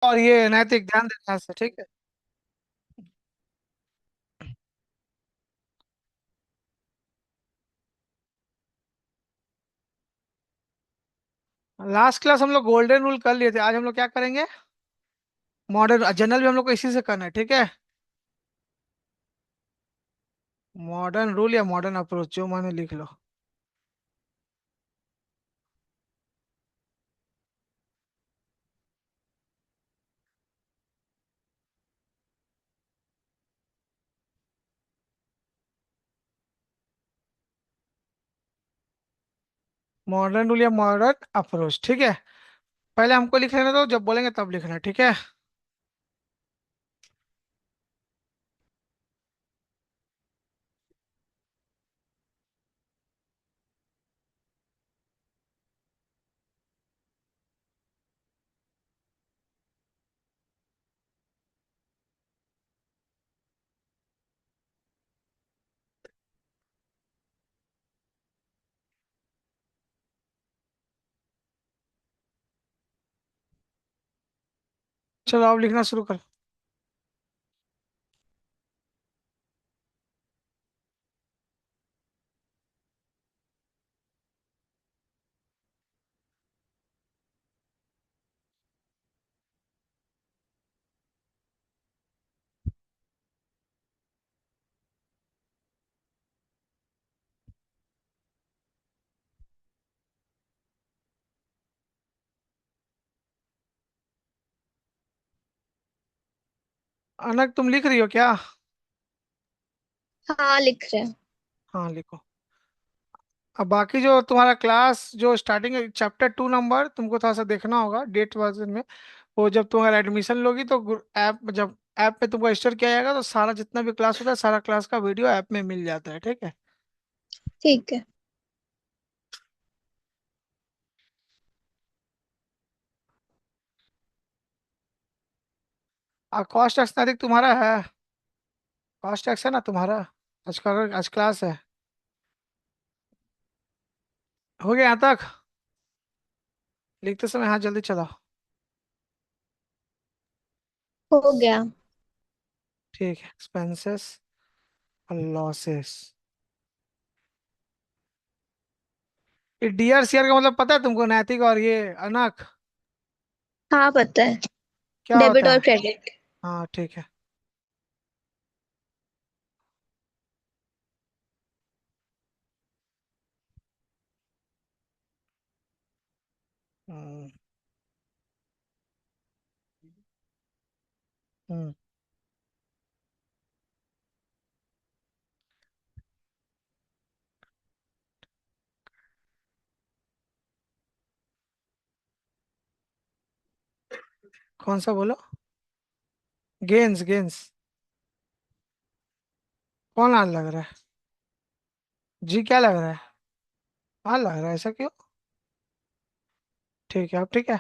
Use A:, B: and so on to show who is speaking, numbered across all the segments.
A: और ये नैतिक ध्यान देना है, ठीक है। लास्ट क्लास हम लोग गोल्डन रूल कर लिए थे, आज हम लोग क्या करेंगे? मॉडर्न जनरल भी हम लोग को इसी से करना है, ठीक है। मॉडर्न रूल या मॉडर्न अप्रोच, जो माने लिख लो। मॉडर्न रूल या मॉडर्न अप्रोच, ठीक है। पहले हमको लिख लेना, दो जब बोलेंगे तब लिखना, ठीक है। चलो आप लिखना शुरू करो। अनक तुम लिख रही हो क्या?
B: हाँ, लिख रहे हैं।
A: हाँ लिखो। अब बाकी जो तुम्हारा क्लास जो स्टार्टिंग चैप्टर 2 नंबर तुमको थोड़ा सा देखना होगा डेट वर्जन में। वो जब तुम्हारा एडमिशन लोगी तो ऐप, जब ऐप में तुमको रजिस्टर किया जाएगा तो सारा जितना भी क्लास होता है सारा क्लास का वीडियो ऐप में मिल जाता है, ठीक है।
B: ठीक है।
A: और कॉस्ट एक्सनारिक तुम्हारा है? कॉस्ट एक्स है ना तुम्हारा? आज का, आज क्लास है। हो गया यहाँ तक? लिखते समय हाँ जल्दी चलाओ।
B: हो गया।
A: ठीक है, एक्सपेंसेस और लॉसेस। ये डीआर सीआर का मतलब पता है तुमको, नैतिक और ये अनक?
B: हाँ, पता है।
A: क्या
B: डेबिट
A: होता
B: और
A: है?
B: क्रेडिट।
A: हाँ ठीक है। हम्म। हम्म। कौन सा बोलो? गेंस गेंस। कौन आग लग रहा है? जी क्या लग रहा है? हाँ लग रहा है, ऐसा क्यों? ठीक है, अब ठीक है।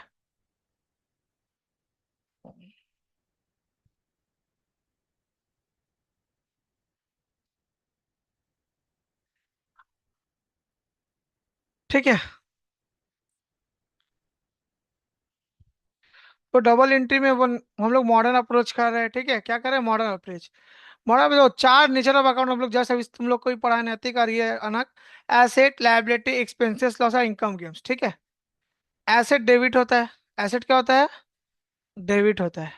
A: ठीक है, तो डबल एंट्री में हम लोग मॉडर्न अप्रोच कर रहे हैं, ठीक है। क्या कर रहे हैं? Modern approach. मॉडर्न में जो चार नेचर ऑफ अकाउंट हम लोग जैसे अभी तुम लोग को ही पढ़ा है, नैतिक और ये अनक। एसेट, लायबिलिटी, एक्सपेंसेस, लॉस और इनकम गेम्स, ठीक है। एसेट डेबिट होता है। एसेट क्या होता है? डेबिट होता है।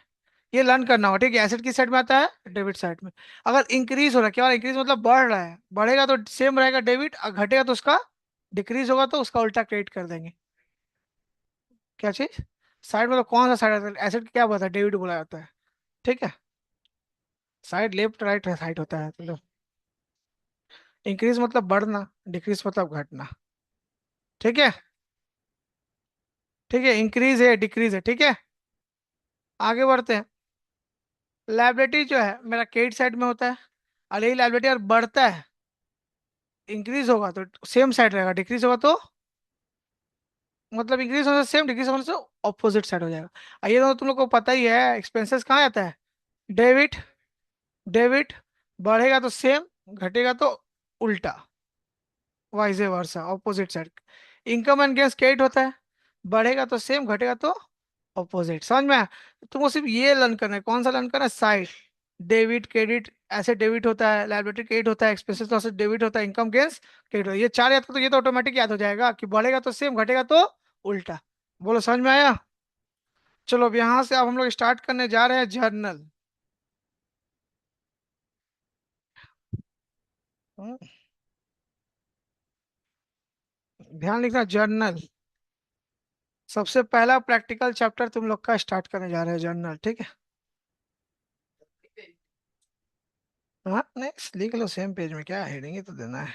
A: ये लर्न करना होगा, ठीक है। एसेट की साइड में आता है, डेबिट साइड में। अगर इंक्रीज हो रहा है, क्या इंक्रीज मतलब बढ़ रहा है, बढ़ेगा तो सेम रहेगा डेबिट, और घटेगा तो उसका डिक्रीज होगा, तो उसका उल्टा क्रेडिट कर देंगे। क्या चीज? साइड मतलब कौन सा साइड आता है? एसेट क्या बोलता है? डेबिट बोला जाता है, ठीक है। साइड लेफ्ट राइट साइड होता है मतलब। इंक्रीज मतलब बढ़ना, डिक्रीज मतलब घटना, ठीक है। ठीक है, इंक्रीज है डिक्रीज है, ठीक है। आगे बढ़ते हैं। लाइबिलिटी जो है मेरा क्रेडिट साइड में होता है, और यही लाइबिलिटी अगर बढ़ता है, इंक्रीज होगा तो सेम साइड रहेगा, डिक्रीज होगा तो मतलब इंक्रीज होने से सेम, डिक्रीज होने से ऑपोजिट साइड हो जाएगा। और ये तो तुम लोग को पता ही है, एक्सपेंसेस कहाँ आता है? डेबिट। डेबिट बढ़ेगा तो सेम, घटेगा तो उल्टा, wise versa, opposite side. Income and gains credit होता है, बढ़ेगा तो सेम, घटेगा तो ऑपोजिट, समझ में आया? तुमको सिर्फ ये लर्न करना है, कौन सा लर्न करना है? साइड, डेबिट क्रेडिट, ऐसे डेबिट होता है, लायबिलिटी क्रेडिट होता है, एक्सपेंसेस लॉसेस डेबिट होता है, इनकम गेन्स क्रेडिट होता है। ये चार याद कर तो ये तो ऑटोमेटिक याद हो जाएगा कि बढ़ेगा तो सेम, घटेगा तो उल्टा। बोलो समझ में आया? चलो अब यहाँ से अब हम लोग स्टार्ट करने जा रहे हैं जर्नल। ध्यान लिखना, जर्नल। सबसे पहला प्रैक्टिकल चैप्टर तुम लोग का स्टार्ट करने जा रहे हैं, जर्नल, ठीक है? हाँ नहीं, लिख लो सेम पेज में, क्या हेडिंग ही तो देना है।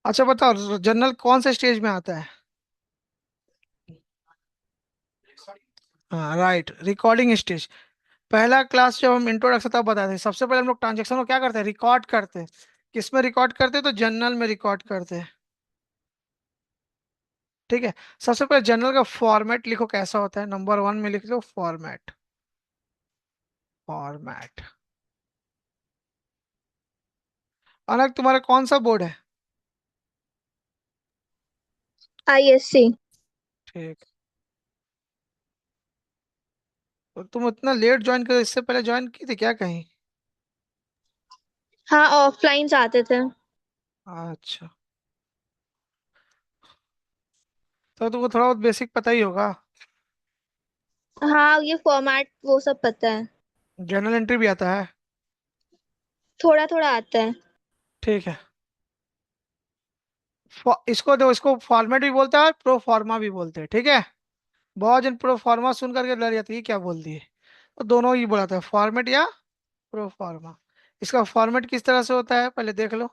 A: अच्छा बताओ, जर्नल कौन से स्टेज में आता है? हाँ राइट, रिकॉर्डिंग स्टेज। पहला क्लास जब हम इंट्रोडक्शन तब बताते हैं, सबसे पहले हम लोग ट्रांजेक्शन को क्या करते हैं? रिकॉर्ड करते हैं। किस में रिकॉर्ड करते हैं? तो जर्नल में रिकॉर्ड करते हैं, ठीक है? सबसे पहले जर्नल का फॉर्मेट लिखो, कैसा होता है? नंबर वन में लिख लो फॉर्मेट। फॉर्मेट। अलग तुम्हारा कौन सा बोर्ड है?
B: ISC।
A: ठीक। तो तुम इतना लेट ज्वाइन कर, इससे पहले ज्वाइन की थी क्या कहीं?
B: हाँ, ऑफलाइन आते थे।
A: अच्छा, तो तुमको थोड़ा बहुत बेसिक पता ही होगा।
B: हाँ, ये फॉर्मेट वो सब पता है।
A: जर्नल एंट्री भी आता है?
B: थोड़ा थोड़ा आता है।
A: ठीक है। इसको दो, इसको फॉर्मेट भी बोलते हैं और प्रो फॉर्मा भी बोलते हैं, ठीक है? बहुत जन प्रो फॉर्मा सुन करके डर जाती है, क्या बोल दिए? तो दोनों ही बोला था, फॉर्मेट या प्रो फॉर्मा। इसका फॉर्मेट किस तरह से होता है पहले देख लो।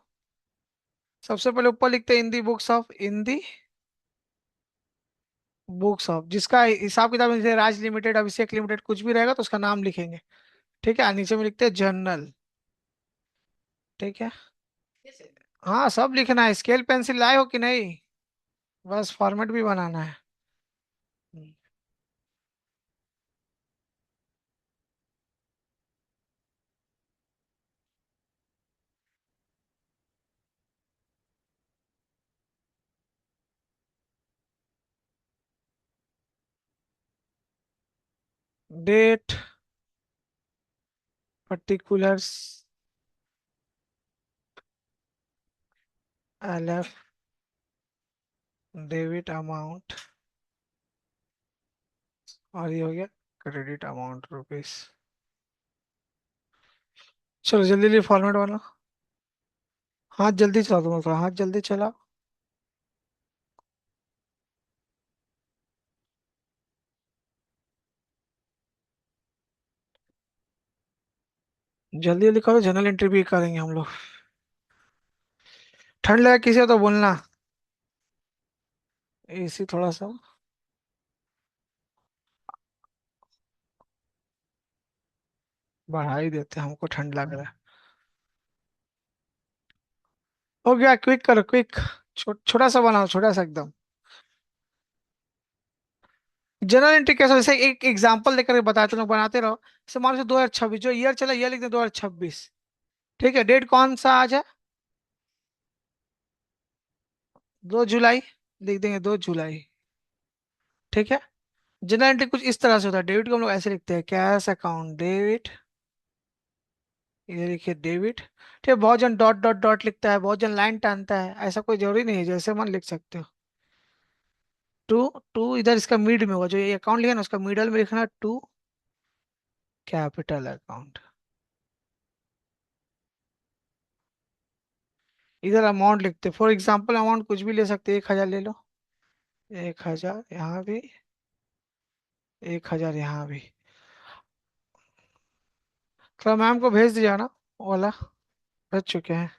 A: सबसे पहले ऊपर लिखते हैं in the books of, in the books of, जिसका हिसाब किताब जैसे राज लिमिटेड, अभिषेक लिमिटेड, कुछ भी रहेगा तो उसका नाम लिखेंगे, ठीक है? और नीचे में लिखते हैं जर्नल, ठीक है? हाँ सब लिखना है। स्केल पेंसिल लाए हो कि नहीं? बस फॉर्मेट भी बनाना है। Date, particulars, L F, debit amount, और ये हो गया क्रेडिट अमाउंट रुपीस। चलो जल्दी जल्दी फॉर्मेट बना। हाथ जल्दी चला, दूंगा थोड़ा, हाथ जल्दी चला। जल्दी जल्दी करो, जनरल एंट्री भी करेंगे हम लोग। ठंड लगा किसी को तो बोलना, एसी थोड़ा सा बढ़ा ही देते हैं, हमको ठंड लग रहा है। हो गया, क्विक करो क्विक। छोटा सा बनाओ, छोटा सा एकदम। जनरल एंट्री कैसे, जैसे एक एग्जांपल देकर के बताते लोग, बनाते रहो। जैसे मान लो 2026 जो ईयर चला, ईयर लिख दे 2026, ठीक है? डेट कौन सा आज है? 2 जुलाई, लिख देंगे 2 जुलाई, ठीक है? जनरल एंट्री कुछ इस तरह से होता है। डेबिट को हम लोग ऐसे लिखते हैं, कैश अकाउंट डेबिट, ये लिखिए डेबिट, ठीक है? बहुत जन डॉट डॉट डॉट लिखता है, बहुत जन लाइन टानता है, ऐसा कोई जरूरी नहीं है, जैसे मन लिख सकते हो। टू, टू इधर इसका मिड में होगा, जो ये अकाउंट लिखा ना उसका मिडल में लिखना टू कैपिटल अकाउंट। इधर अमाउंट लिखते, फॉर एग्जाम्पल अमाउंट कुछ भी ले सकते, 1,000 ले लो, 1,000 यहाँ भी, 1,000 यहाँ भी। तो मैम को भेज दिया ना ओला? भेज चुके हैं।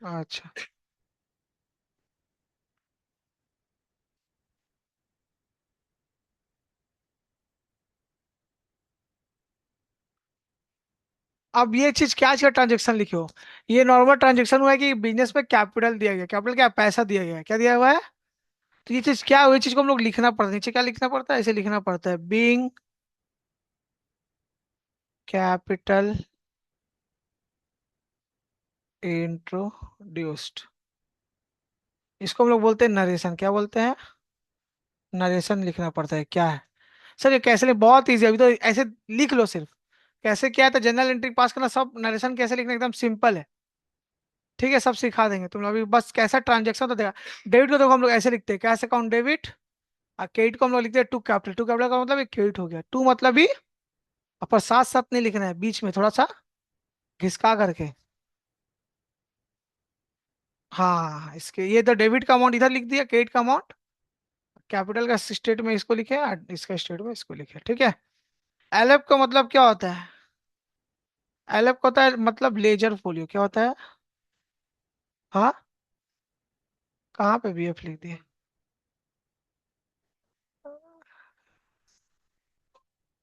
A: अच्छा, अब ये चीज क्या चीज का ट्रांजेक्शन लिखे हो? ये नॉर्मल ट्रांजेक्शन हुआ है कि बिजनेस में कैपिटल दिया गया? कैपिटल क्या? पैसा दिया गया है। क्या दिया हुआ है? तो ये चीज क्या हुई, चीज को हम लोग लिखना पड़ता है, नीचे क्या लिखना पड़ता है? ऐसे लिखना पड़ता है, बीइंग कैपिटल इंट्रोड्यूस्ड, इसको हम लोग बोलते हैं नरेशन। क्या बोलते हैं? नरेशन लिखना पड़ता है क्या है? सर ये कैसे बहुत इजी है, अभी तो ऐसे लिख लो सिर्फ। कैसे क्या है, तो जनरल एंट्री पास करना, सब नरेशन कैसे लिखना एकदम सिंपल है। ठीक है, सब सिखा देंगे तुम लोग, अभी बस कैसा ट्रांजेक्शन तो देखा। डेबिट को देखो हम लोग ऐसे लिखते हैं, कैश अकाउंट डेबिट। और क्रेडिट को हम लोग लिखते हैं टू कैपिटल। टू कैपिटल का मतलब एक क्रेडिट हो गया, टू मतलब भी। पर साथ साथ नहीं लिखना है, बीच में थोड़ा सा घिसका करके। हाँ, इसके ये तो डेबिट का अमाउंट इधर लिख दिया, क्रेडिट का अमाउंट। कैपिटल का स्टेट में इसको लिखे और इसका स्टेट में इसको लिखे, ठीक है। एलएफ का मतलब क्या होता है? एलएफ का होता है मतलब लेजर फोलियो। क्या होता है? हाँ, कहाँ पे बीएफ लिख दिए?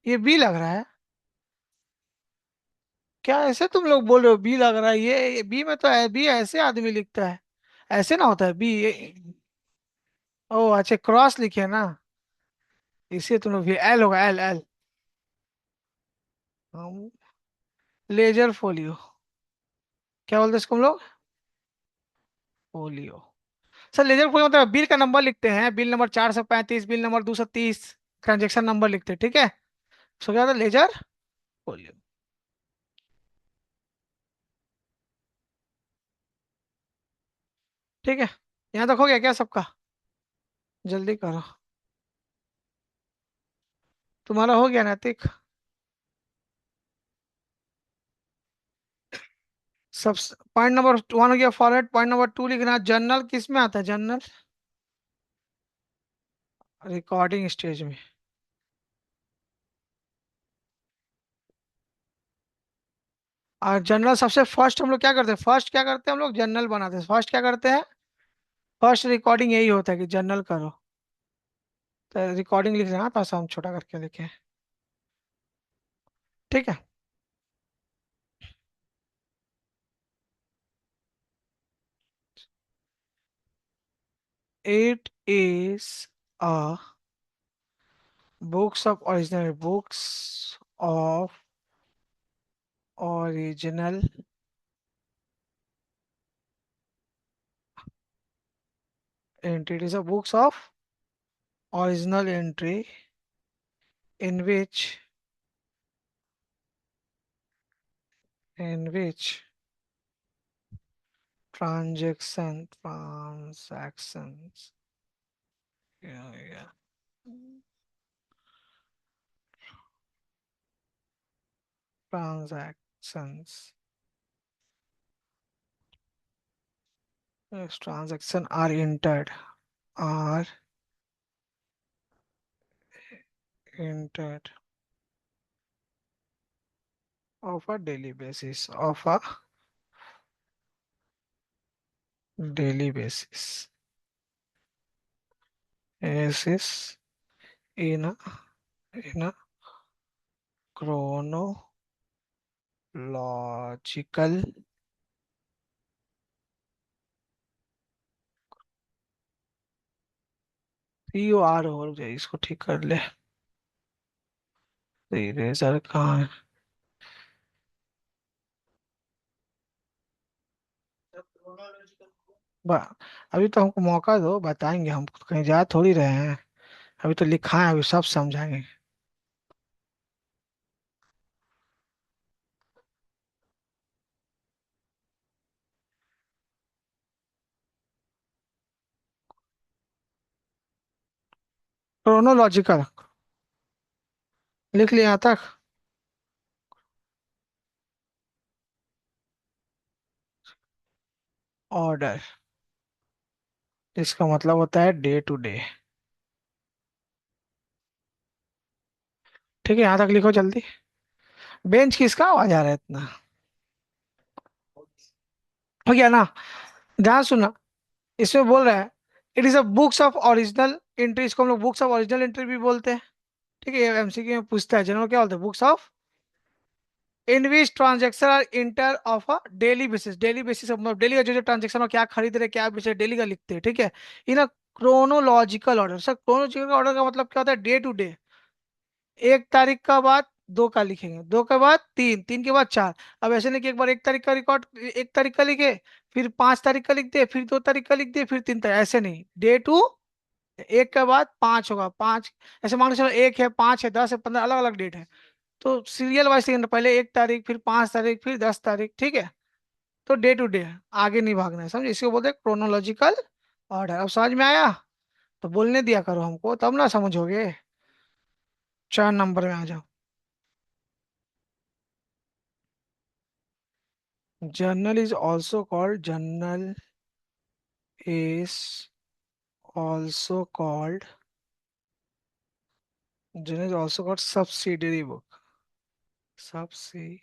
A: ये बी लग रहा है। क्या ऐसे तुम लोग बोल रहे हो बी लग रहा है? ये बी में तो है, बी ऐसे आदमी लिखता है, ऐसे ना होता है बी। ओ अच्छा, क्रॉस लिखे ना, इसे तुम लोग भी एल होगा, एल एल। लेजर फोलियो, क्या बोलते हैं इसको हम लोग? फोलियो। सर लेजर फोलियो मतलब बिल का नंबर लिखते हैं, bill number 435, bill number 230, transaction number लिखते हैं, ठीक है। सो क्या होता है? Ledger folio. ठीक है, यहाँ तक हो गया क्या सबका? जल्दी करो, तुम्हारा हो गया नैतिक? सब पॉइंट नंबर वन हो गया फॉरवर्ड। पॉइंट नंबर टू लिखना, जर्नल किस में आता है? जर्नल रिकॉर्डिंग स्टेज में। और जनरल सबसे फर्स्ट हम लोग क्या करते हैं? फर्स्ट क्या करते हैं हम लोग? जनरल बनाते हैं। फर्स्ट क्या करते हैं? फर्स्ट रिकॉर्डिंग यही होता है कि जनरल करो। तो रिकॉर्डिंग लिख रहे हैं, पास हम छोटा करके लिखे, ठीक है। It is a books of original, books of original entry. It is a books of original entry in which transactions, yeah, transactions, yes, transaction are entered of a daily basis, of a daily basis in a in a chronological, P O R हो जाए, इसको ठीक कर ले। Eraser कहाँ है? बा- अभी तो हमको मौका दो, बताएंगे, हम कहीं जा थोड़ी रहे हैं। अभी तो लिखा है, अभी सब समझाएंगे। क्रोनोलॉजिकल लिख लिया यहाँ तक? ऑर्डर, इसका मतलब होता है डे टू डे। ठीक है, यहाँ तक लिखो जल्दी। बेंच किसका आवाज आ रहा है इतना? हो गया ना? ध्यान सुनना, इसमें बोल रहा है it is a books of original entry, इसको हम लोग बुक्स ऑफ ओरिजिनल एंट्री भी बोलते हैं। ठीक है, ये एमसीक्यू में पूछता है जनरल, क्या बोलते हैं? Books of in which transaction are enter of a daily basis. Daily basis मतलब डेली का जो जो ट्रांजेक्शन हो, क्या खरीद रहे क्या बेच रहे, डेली का लिखते हैं, ठीक है। In a chronological order. Sir chronological order का मतलब क्या होता है? डे टू डे, एक तारीख का बाद दो का लिखेंगे, दो के बाद तीन, तीन के बाद चार। अब ऐसे नहीं कि एक बार एक तारीख का रिकॉर्ड, एक तारीख का लिखे, फिर 5 तारीख का लिख दिए, फिर 2 तारीख का लिख दिए, फिर 3 तारीख, ऐसे नहीं। डे टू, एक के बाद पांच होगा, पांच। ऐसे मान के चलो, एक है, पांच है, 10 है, 15, अलग अलग डेट है। तो सीरियल वाइज लिखना, पहले 1 तारीख, फिर 5 तारीख, फिर 10 तारीख, ठीक है। तो डे टू डे, आगे नहीं भागना है, समझे? इसको बोलते हैं क्रोनोलॉजिकल ऑर्डर। अब समझ में आया? तो बोलने दिया करो हमको, तब ना समझोगे। 4 नंबर में आ जाओ। Journal is also called, journal is also called, journal is also called subsidiary book, subsidiary.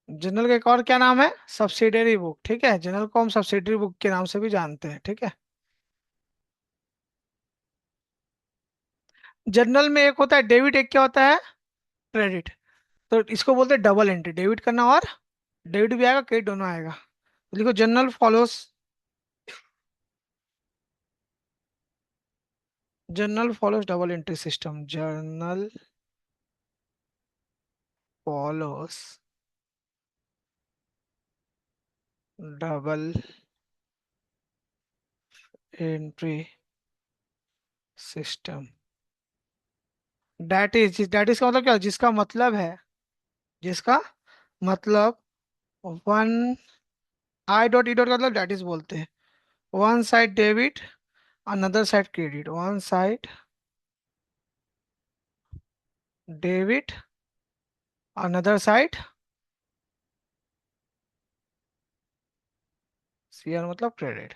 A: Journal का एक और क्या नाम है? सब्सिडियरी बुक, ठीक है। जर्नल को हम सब्सिडियरी बुक के नाम से भी जानते हैं, ठीक है। जर्नल में एक होता है डेबिट, एक क्या होता है? क्रेडिट। तो इसको बोलते हैं डबल एंट्री, डेबिट करना और डेबिट भी आएगा, क्रेडिट दोनों आएगा। तो लिखो journal follows, journal follows double entry system, journal follows double entry system. That is का मतलब क्या? जिसका मतलब है, जिसका मतलब, one, I dot E dot का मतलब दैट इज बोलते हैं। One side debit, another side credit, one side debit, another side, CR मतलब क्रेडिट।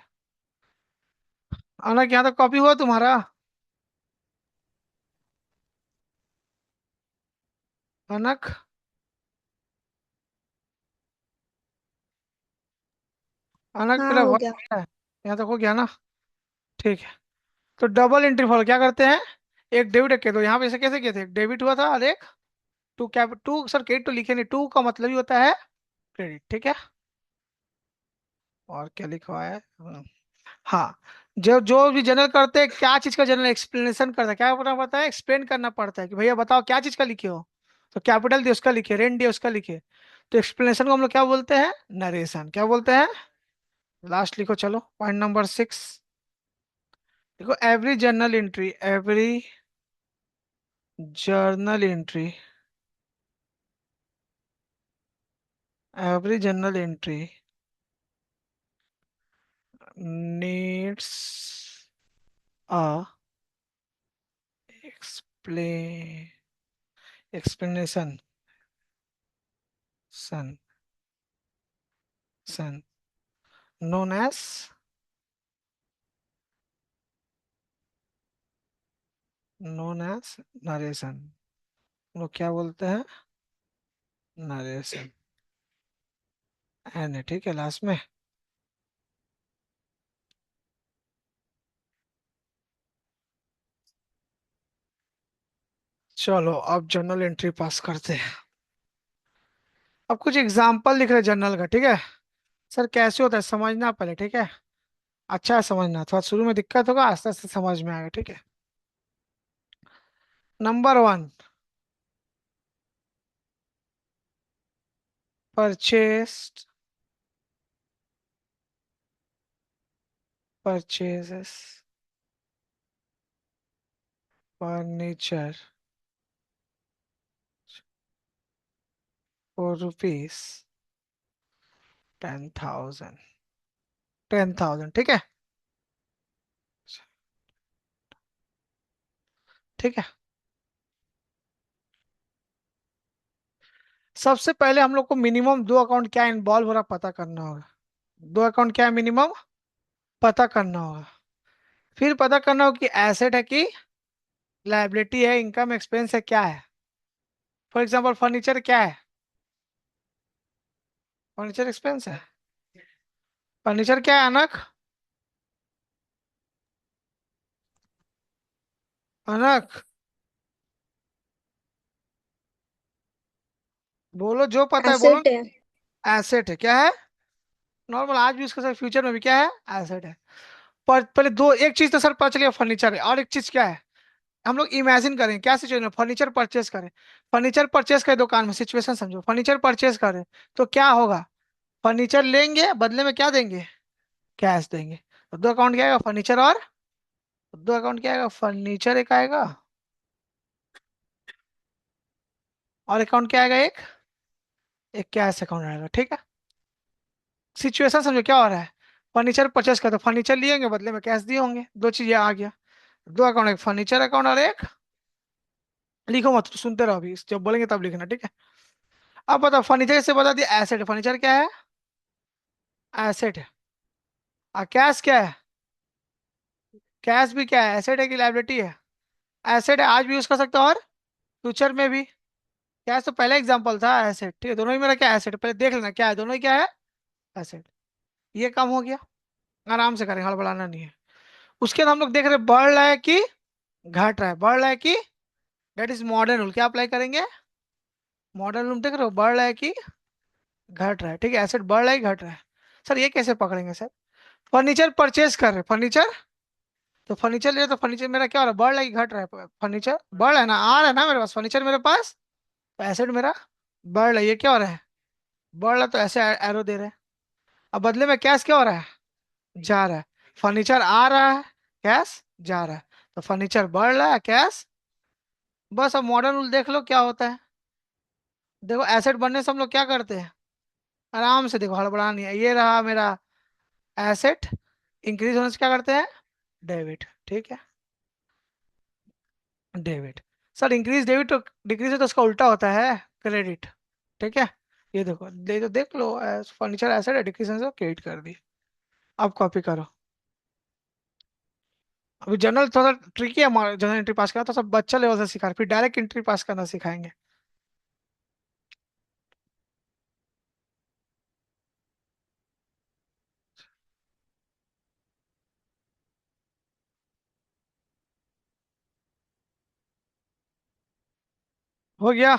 A: अनक यहाँ तक कॉपी हुआ तुम्हारा? अनक, अनक
B: हाँ
A: मेरा
B: हो गया।
A: वर्क है, यहाँ तक हो गया ना? ठीक है। तो डबल एंट्री फॉलो क्या करते हैं? एक डेबिट, एक क्रेडिट। यहाँ पे ऐसे कैसे किए थे? एक डेबिट हुआ था और एक टू, क्या टू सर, क्रेडिट तो लिखे नहीं, टू का मतलब ही होता है क्रेडिट, ठीक है। और क्या लिखा हुआ है? हाँ। जो जो भी जनरल करते हैं, क्या चीज का जनरल एक्सप्लेनेशन करता है, क्या करना पड़ता है? एक्सप्लेन करना पड़ता है कि भैया बताओ क्या चीज का लिखे हो। तो कैपिटल दिए उसका लिखे, रेंट दिए उसका लिखे। तो एक्सप्लेनेशन को हम लोग क्या बोलते हैं? नरेशन। क्या बोलते हैं? लास्ट लिखो, चलो पॉइंट नंबर 6। देखो, every journal entry, every journal entry, every journal entry needs a explain explanation, son, son, known as, known as narration। लोग क्या बोलते हैं? नरेशन, एन है, ठीक है लास्ट में। चलो अब जर्नल एंट्री पास करते हैं। अब कुछ एग्जाम्पल लिख रहे हैं जर्नल का, ठीक है। सर कैसे होता है समझना पहले, ठीक है। अच्छा है समझना, थोड़ा शुरू में दिक्कत होगा, आस्ते आस्ते समझ में आएगा, ठीक है। Number 1, purchased, purchases furniture for rupees 10,000, 10,000, ठीक है। ठीक है। सबसे पहले हम लोग को मिनिमम दो अकाउंट क्या इन्वॉल्व हो रहा पता करना होगा। दो अकाउंट क्या है मिनिमम, पता करना होगा। फिर पता करना होगा कि एसेट है कि लायबिलिटी है, इनकम एक्सपेंस है, क्या है। फॉर एग्जांपल फर्नीचर क्या है? फर्नीचर एक्सपेंस है। फर्नीचर क्या है अनक? अनक, बोलो जो पता है बोलो।
B: एसेट है।
A: एसेट है, क्या है? नॉर्मल आज भी उसके साथ, फ्यूचर में भी क्या है? एसेट है। पर पहले दो, एक चीज तो सर पता चलिए फर्नीचर है, और एक चीज क्या है, हम लोग इमेजिन करें क्या सिचुएशन, फर्नीचर परचेस करें। फर्नीचर परचेस करें दुकान में, सिचुएशन समझो, फर्नीचर परचेस करें तो क्या होगा, फर्नीचर लेंगे बदले में क्या देंगे, कैश देंगे। तो दो अकाउंट क्या आएगा, फर्नीचर और, दो अकाउंट क्या आएगा, फर्नीचर एक आएगा, और अकाउंट क्या आएगा, एक, एक कैश अकाउंट आएगा, ठीक है। सिचुएशन समझो क्या हो रहा है, फर्नीचर परचेस कर, तो फर्नीचर लिएंगे बदले में कैश दिए होंगे, दो चीज आ गया। दो अकाउंट, एक फर्नीचर अकाउंट और एक, लिखो मत सुनते रहो, अभी जब बोलेंगे तब लिखना, ठीक है। अब बताओ, फर्नीचर से बता दिया एसेट, फर्नीचर क्या है, एसेट है। और कैश क्या है, कैश भी क्या है, एसेट है कि लायबिलिटी है, एसेट है, आज भी यूज कर सकते हो और फ्यूचर में भी। कैश तो पहला एग्जांपल था, एसेट, ठीक है, दोनों ही मेरा क्या एसेट, पहले देख लेना क्या है, दोनों ही क्या है, एसेट। ये काम हो गया, आराम से करें, हड़बड़ाना नहीं है। उसके बाद हम लोग देख रहे हैं बढ़ रहा है कि घट रहा है, बढ़ रहा है कि, दैट इज मॉडर्न रूल, क्या अप्लाई करेंगे, मॉडर्न रूल, देख रहे हो, बढ़ रहा है कि घट रहा है, ठीक है, एसेट बढ़ रहा है कि घट रहा है। सर ये कैसे पकड़ेंगे सर, फर्नीचर परचेज कर रहे, फर्नीचर, तो फर्नीचर ले तो फर्नीचर मेरा क्या हो रहा है, बढ़ रहा है कि घट रहा है, फर्नीचर बढ़ रहा है ना, आ रहा है ना मेरे पास फर्नीचर मेरे पास, तो एसेट मेरा बढ़ रहा है, ये क्या हो रहा है, बढ़ रहा है, तो ऐसे एरो दे रहे हैं। अब बदले में कैश क्या हो रहा है, जा रहा है, फर्नीचर आ रहा है, कैश जा रहा है, तो फर्नीचर बढ़ रहा है, कैश, बस अब मॉडर्न रूल देख लो क्या होता है। देखो एसेट बनने से हम लोग क्या करते हैं, आराम से देखो, हड़बड़ा नहीं है, ये रहा मेरा एसेट, इंक्रीज होने से क्या करते हैं, डेबिट, ठीक है, डेबिट। सर इंक्रीज डेबिट तो डिक्रीज है तो उसका उल्टा होता है, क्रेडिट, ठीक है। ये देखो, तो देख लो, फर्नीचर एसेट है, डिक्रीज होने से क्रेडिट कर दी। अब कॉपी करो। अभी जनरल थोड़ा ट्रिकी है, जनरल एंट्री पास करना तो सब बच्चा लेवल से सिखा रहे, फिर डायरेक्ट एंट्री पास करना सिखाएंगे। हो गया।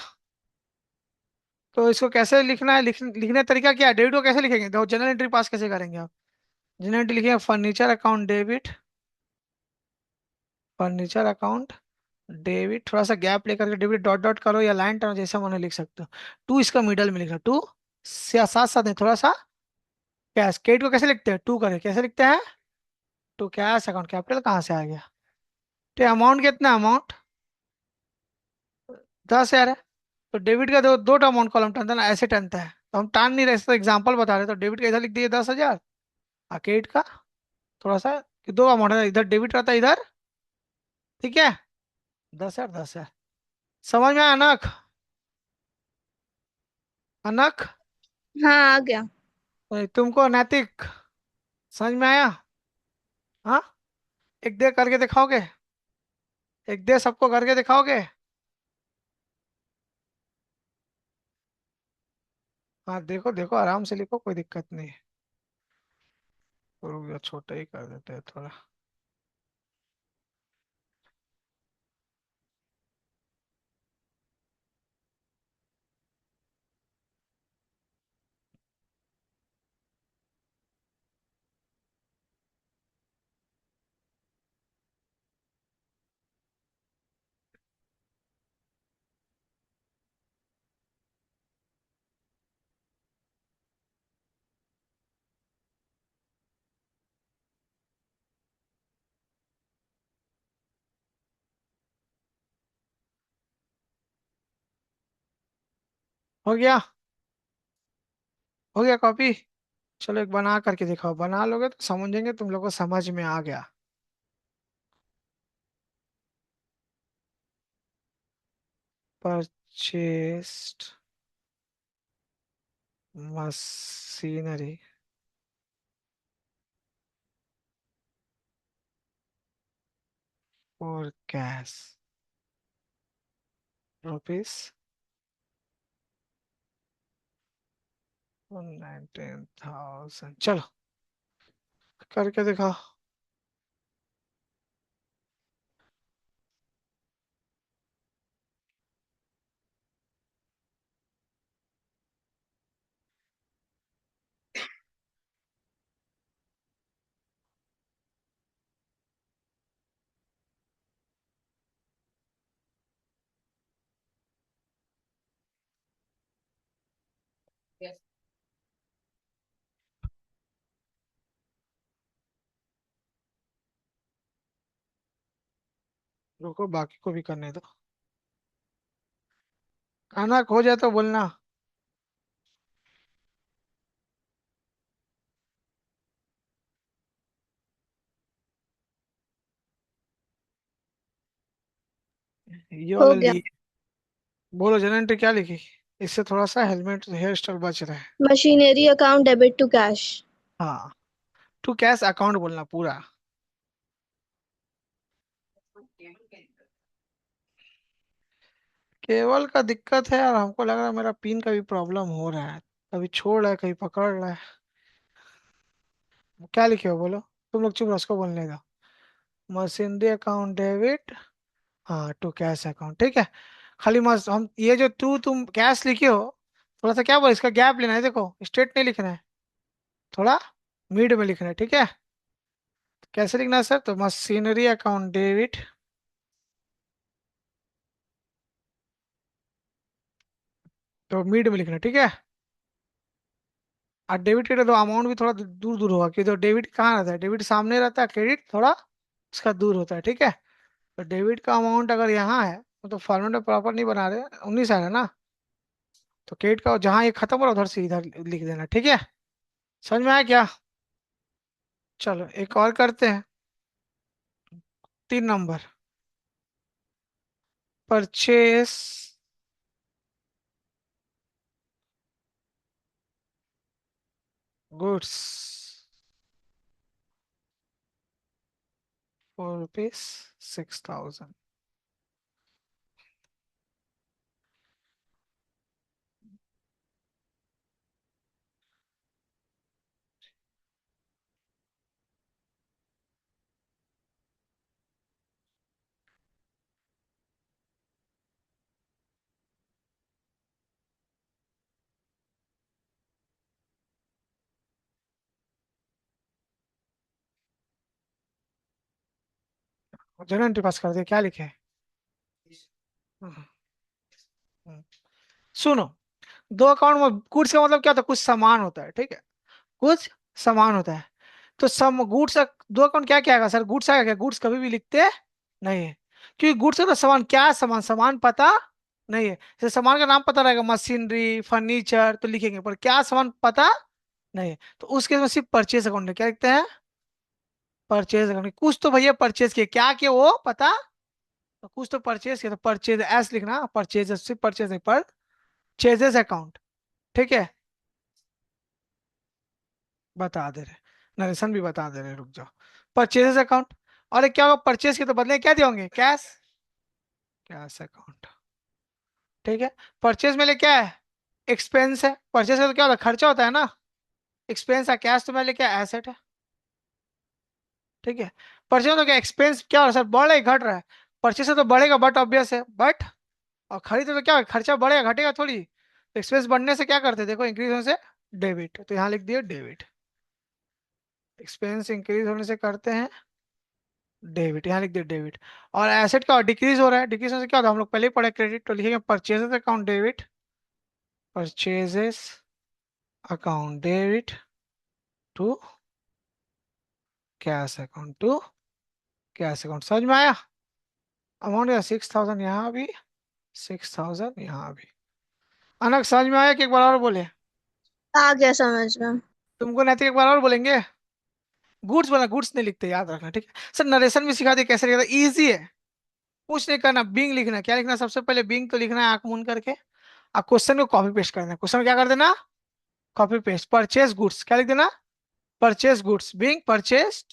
A: तो इसको कैसे लिखना है, लिखने का तरीका क्या है, डेबिट को कैसे लिखेंगे, देखो जनरल एंट्री पास कैसे करेंगे आप, जनरल एंट्री लिखेंगे furniture account debit, furniture account debit, थोड़ा सा गैप लेकर के डेबिट डॉट डॉट करो या लाइन टर्न जैसा मैंने लिख सकते हो, टू इसका मिडल में लिखना, टू साथ साथ में थोड़ा सा कैश, क्रेडिट को कैसे लिखते हैं, टू करे कैसे लिखते हैं, टू कैश अकाउंट, कैपिटल कहाँ से आ गया, तो अमाउंट कितना, अमाउंट 10,000 है, तो डेबिट का दो दो अमाउंट कॉलम टनता है ना, ऐसे टनता है, तो हम टान नहीं रहे, तो एग्जाम्पल बता रहे, तो डेबिट का इधर लिख दिए 10,000, और क्रेडिट का थोड़ा सा, कि दो अमाउंट है, इधर डेबिट रहता है इधर, ठीक है, 10,000 10,000। समझ में आया अनक, अनक,
B: हाँ आ गया।
A: तुमको नैतिक समझ में आया, हाँ, एक दे करके दिखाओगे, एक दे सबको करके दिखाओगे, हाँ देखो देखो, आराम से लिखो, कोई दिक्कत नहीं है। रुक जाओ, छोटा ही कर देते हैं थोड़ा। हो गया, हो गया कॉपी। चलो एक बना करके दिखाओ, बना लोगे तो समझेंगे, तुम लोग को समझ में आ गया। परचेस्ड मशीनरी और कैश रुपीज 19,000, चलो करके दिखाओ। रुको बाकी को भी करने दो। खाना खो जाए तो बोलना। ये
B: हो
A: वाला
B: गया।
A: लिए। बोलो जनरेटर क्या लिखी। इससे थोड़ा सा हेलमेट हेयर स्टाइल बच रहा है।
B: Machinery account debit to cash.
A: हाँ। टू कैश अकाउंट बोलना पूरा। केवल का दिक्कत है, और हमको लग रहा है मेरा पिन का भी प्रॉब्लम हो रहा है। कभी छोड़ रहा है कभी पकड़ रहा है। क्या लिखे हो बोलो। तुम लोग चुप रहो, उसको बोलने दो। Machinery account debit. हाँ टू कैश अकाउंट ठीक है। खाली मस्त हम ये जो तुम कैश लिखे हो, थोड़ा सा क्या बोल इसका गैप लेना है, देखो स्ट्रेट नहीं लिखना है, थोड़ा मिड में लिखना है ठीक है। कैसे लिखना है सर, तो मशीनरी अकाउंट डेबिट, तो मिड में लिखना है ठीक है। और डेबिट क्रेडिट तो अमाउंट भी थोड़ा दूर दूर होगा, कि तो डेबिट कहाँ रहता है, डेबिट सामने रहता है, क्रेडिट थोड़ा उसका दूर होता है ठीक है। तो डेबिट का अमाउंट अगर यहाँ है, तो फॉर्मेट में प्रॉपर नहीं बना रहे, 19 है ना। तो क्रेडिट का जहाँ ये खत्म हो रहा है उधर से इधर लिख देना ठीक है। समझ में आया क्या। चलो एक और करते हैं। 3 number. Purchase goods ₹4 6,000। General entry पास कर दिया, क्या लिखे। हम्म, हम्म। सुनो, दो अकाउंट में गुड्स का मतलब क्या होता है, कुछ सामान होता है ठीक है। कुछ सामान होता है। तो सम गुड्स, दो अकाउंट क्या क्या आएगा सर, गुड्स आएगा क्या, गुड्स कभी भी लिखते नहीं है। क्योंकि गुड्स का तो सामान क्या है, सामान सामान पता नहीं है। जैसे सामान का नाम पता रहेगा, मशीनरी फर्नीचर तो लिखेंगे, पर क्या सामान पता नहीं है, तो उस केस में सिर्फ परचेज अकाउंट है, क्या लिखते हैं, परचेज अकाउंट। कुछ तो भैया परचेज किए, क्या किए वो पता, तो कुछ तो परचेज किया, तो परचेज एस लिखना, परचेज सिर्फ परचेज नहीं, परचेजेस अकाउंट ठीक है। बता दे रहे, नरेशन भी बता दे रहे, रुक जाओ। Purchases account. और एक क्या होगा, परचेज के तो बदले क्या दिए होंगे, कैश, कैश अकाउंट ठीक है। परचेज में ले क्या है, एक्सपेंस है, परचेज का तो क्या होता है, खर्चा होता है ना। एक्सपेंस है, कैश तो मैं ले क्या एसेट है ठीक है। परचेज तो क्या एक्सपेंस क्या हो रहा है सर, बढ़ रहा है घट रहा है। परचेज से तो बढ़ेगा, बट ऑब्वियस है बट। और खरीद तो क्या होगा, खर्चा बढ़ेगा घटेगा थोड़ी। एक्सपेंस बढ़ने से क्या करते हैं, देखो इंक्रीज होने से डेबिट, तो यहाँ लिख दिए डेबिट। एक्सपेंस इंक्रीज होने से करते हैं डेबिट, यहाँ लिख दिया डेबिट। और एसेट का डिक्रीज हो रहा है, डिक्रीज होने से क्या होता है, हम लोग पहले ही पढ़े क्रेडिट, तो लिखेंगे purchases account debit, purchases account debit to cash account, to cash account. समझ में आया। अमाउंट या 6,000 यहाँ भी, 6,000 यहाँ भी। अनक समझ में आया कि एक बार और बोले।
B: आ गया समझ में।
A: तुमको नहीं तो एक बार और बोलेंगे। गुड्स बोला, गुड्स नहीं लिखते, याद रखना ठीक है सर। नरेशन भी सिखा दिए कैसे लिखा, इजी है। कुछ नहीं करना, बिंग लिखना, क्या लिखना सबसे पहले, बिंग तो लिखना है आंख मूंद करके। और क्वेश्चन को कॉपी पेस्ट करना है, क्वेश्चन क्या कर देना, कॉपी पेस्ट, परचेज गुड्स क्या लिख देना, purchase goods being purchase.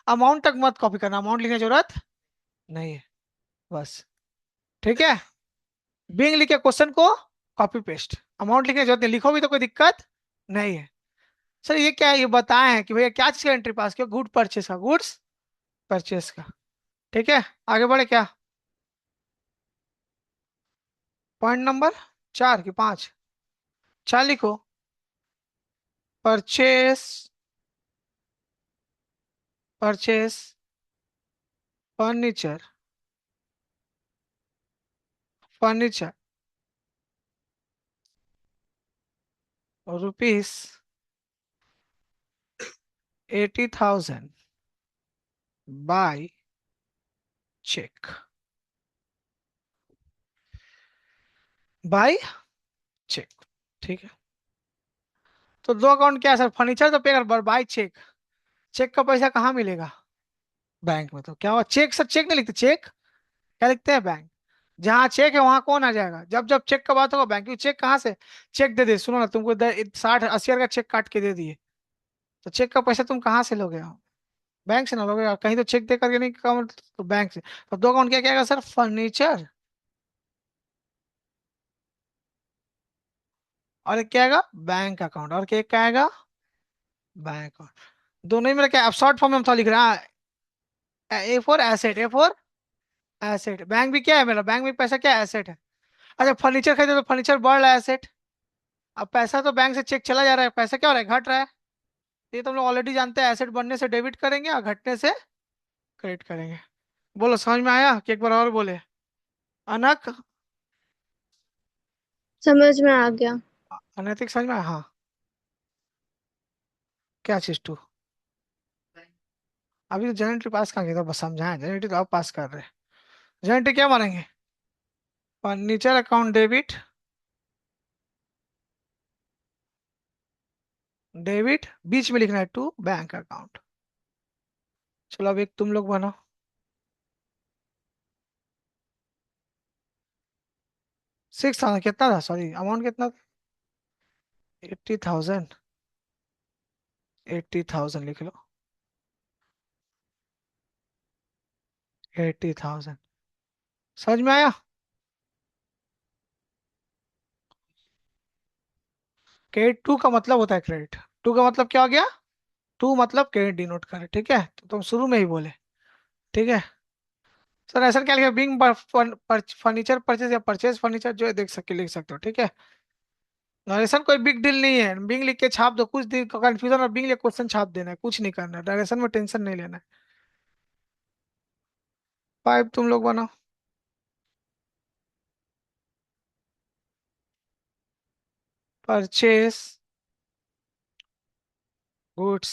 A: Amount तक मत कॉपी करना, अमाउंट लिखने की जरूरत नहीं है, बस ठीक है। बिंग लिखे क्वेश्चन को कॉपी पेस्ट, अमाउंट लिखने की जरूरत नहीं, लिखो भी तो कोई दिक्कत नहीं है। सर ये क्या है, ये बताए हैं कि भैया क्या चीज का एंट्री पास किया, गुड परचेस का, गुड्स परचेस का ठीक है। आगे बढ़े क्या, पॉइंट नंबर 4 कि 5, 4 लिखो। Purchase, purchase furniture, furniture rupees 80,000 by cheque. By cheque, ठीक है। तो दो अकाउंट क्या है सर, फर्नीचर तो पे कर, बाय चेक। चेक का पैसा कहाँ मिलेगा? बैंक में। तो क्या हुआ, चेक सर, चेक नहीं लिखते, चेक क्या लिखते हैं, बैंक। जहाँ चेक है वहां कौन आ जाएगा, जब जब चेक का बात होगा बैंक, क्योंकि चेक कहाँ से, चेक दे दे, सुनो ना, तुमको 60-80 हजार का चेक काट के दे दिए, तो चेक का पैसा तुम कहाँ से लोगे? बैंक से ना लोगे, और कहीं तो चेक दे करके नहीं काम, तो बैंक से। तो दो अकाउंट क्या क्या आएगा सर, फर्नीचर, और एक क्या आएगा, बैंक अकाउंट, और क्या एक क्या आएगा, बैंक अकाउंट। दोनों ही मेरा क्या, अब शॉर्ट फॉर्म में हम थोड़ा लिख रहे हैं, A for asset, A for asset. Bank भी क्या है मेरा, बैंक में पैसा क्या है, एसेट है। अच्छा, फर्नीचर खरीदे तो फर्नीचर बढ़ रहा है, एसेट। अब पैसा तो बैंक से चेक चला जा रहा है, पैसा क्या हो रहा है, घट रहा है। ये तो हम लोग ऑलरेडी जानते हैं, एसेट बढ़ने से डेबिट करेंगे और घटने से क्रेडिट करेंगे। बोलो समझ में आया कि एक बार और बोले? अनक,
B: समझ में आ गया।
A: अनैतिक समझ में आया? हाँ। क्या चीज टू? अभी तो जनरेटरी पास कहाँ किया था, बस समझाएं, जनरेटरी तो आप पास कर रहे हैं। जनरेटरी क्या मानेंगे, फर्नीचर अकाउंट डेबिट, डेबिट बीच में लिखना है टू बैंक अकाउंट। चलो अब एक तुम लोग बनो। 6,000 कितना था, सॉरी अमाउंट कितना था? 80,000, 80,000 लिख लो, 80,000। समझ में आया? क्रेडिट टू का मतलब होता है क्रेडिट, टू का मतलब क्या हो गया, टू मतलब क्रेडिट डिनोट करे, ठीक है, तो तुम शुरू में ही बोले, ठीक है। सर ऐसा क्या लिखा, बिंग फर्नीचर परचेज या परचेज फर्नीचर, जो है देख सके लिख सकते हो, ठीक है। नरेशन कोई बिग डील नहीं है, बिंग लिख के छाप दो, कुछ दिन कंफ्यूजन और बिंग लिख क्वेश्चन छाप देना है, कुछ नहीं करना है, डायरेक्शन में टेंशन नहीं लेना है। फाइव तुम लोग बनाओ। Purchase goods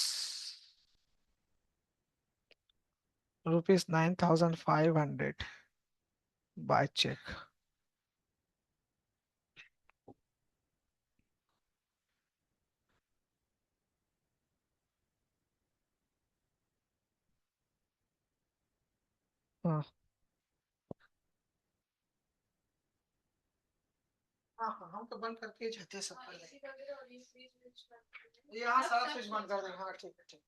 A: ₹9,500 by cheque. हाँ हाँ हाँ, हम तो बंद करके ही जाते हैं सब पहले। ये हाँ, सारा स्विच बंद कर देंगे, हाँ ठीक है ठीक।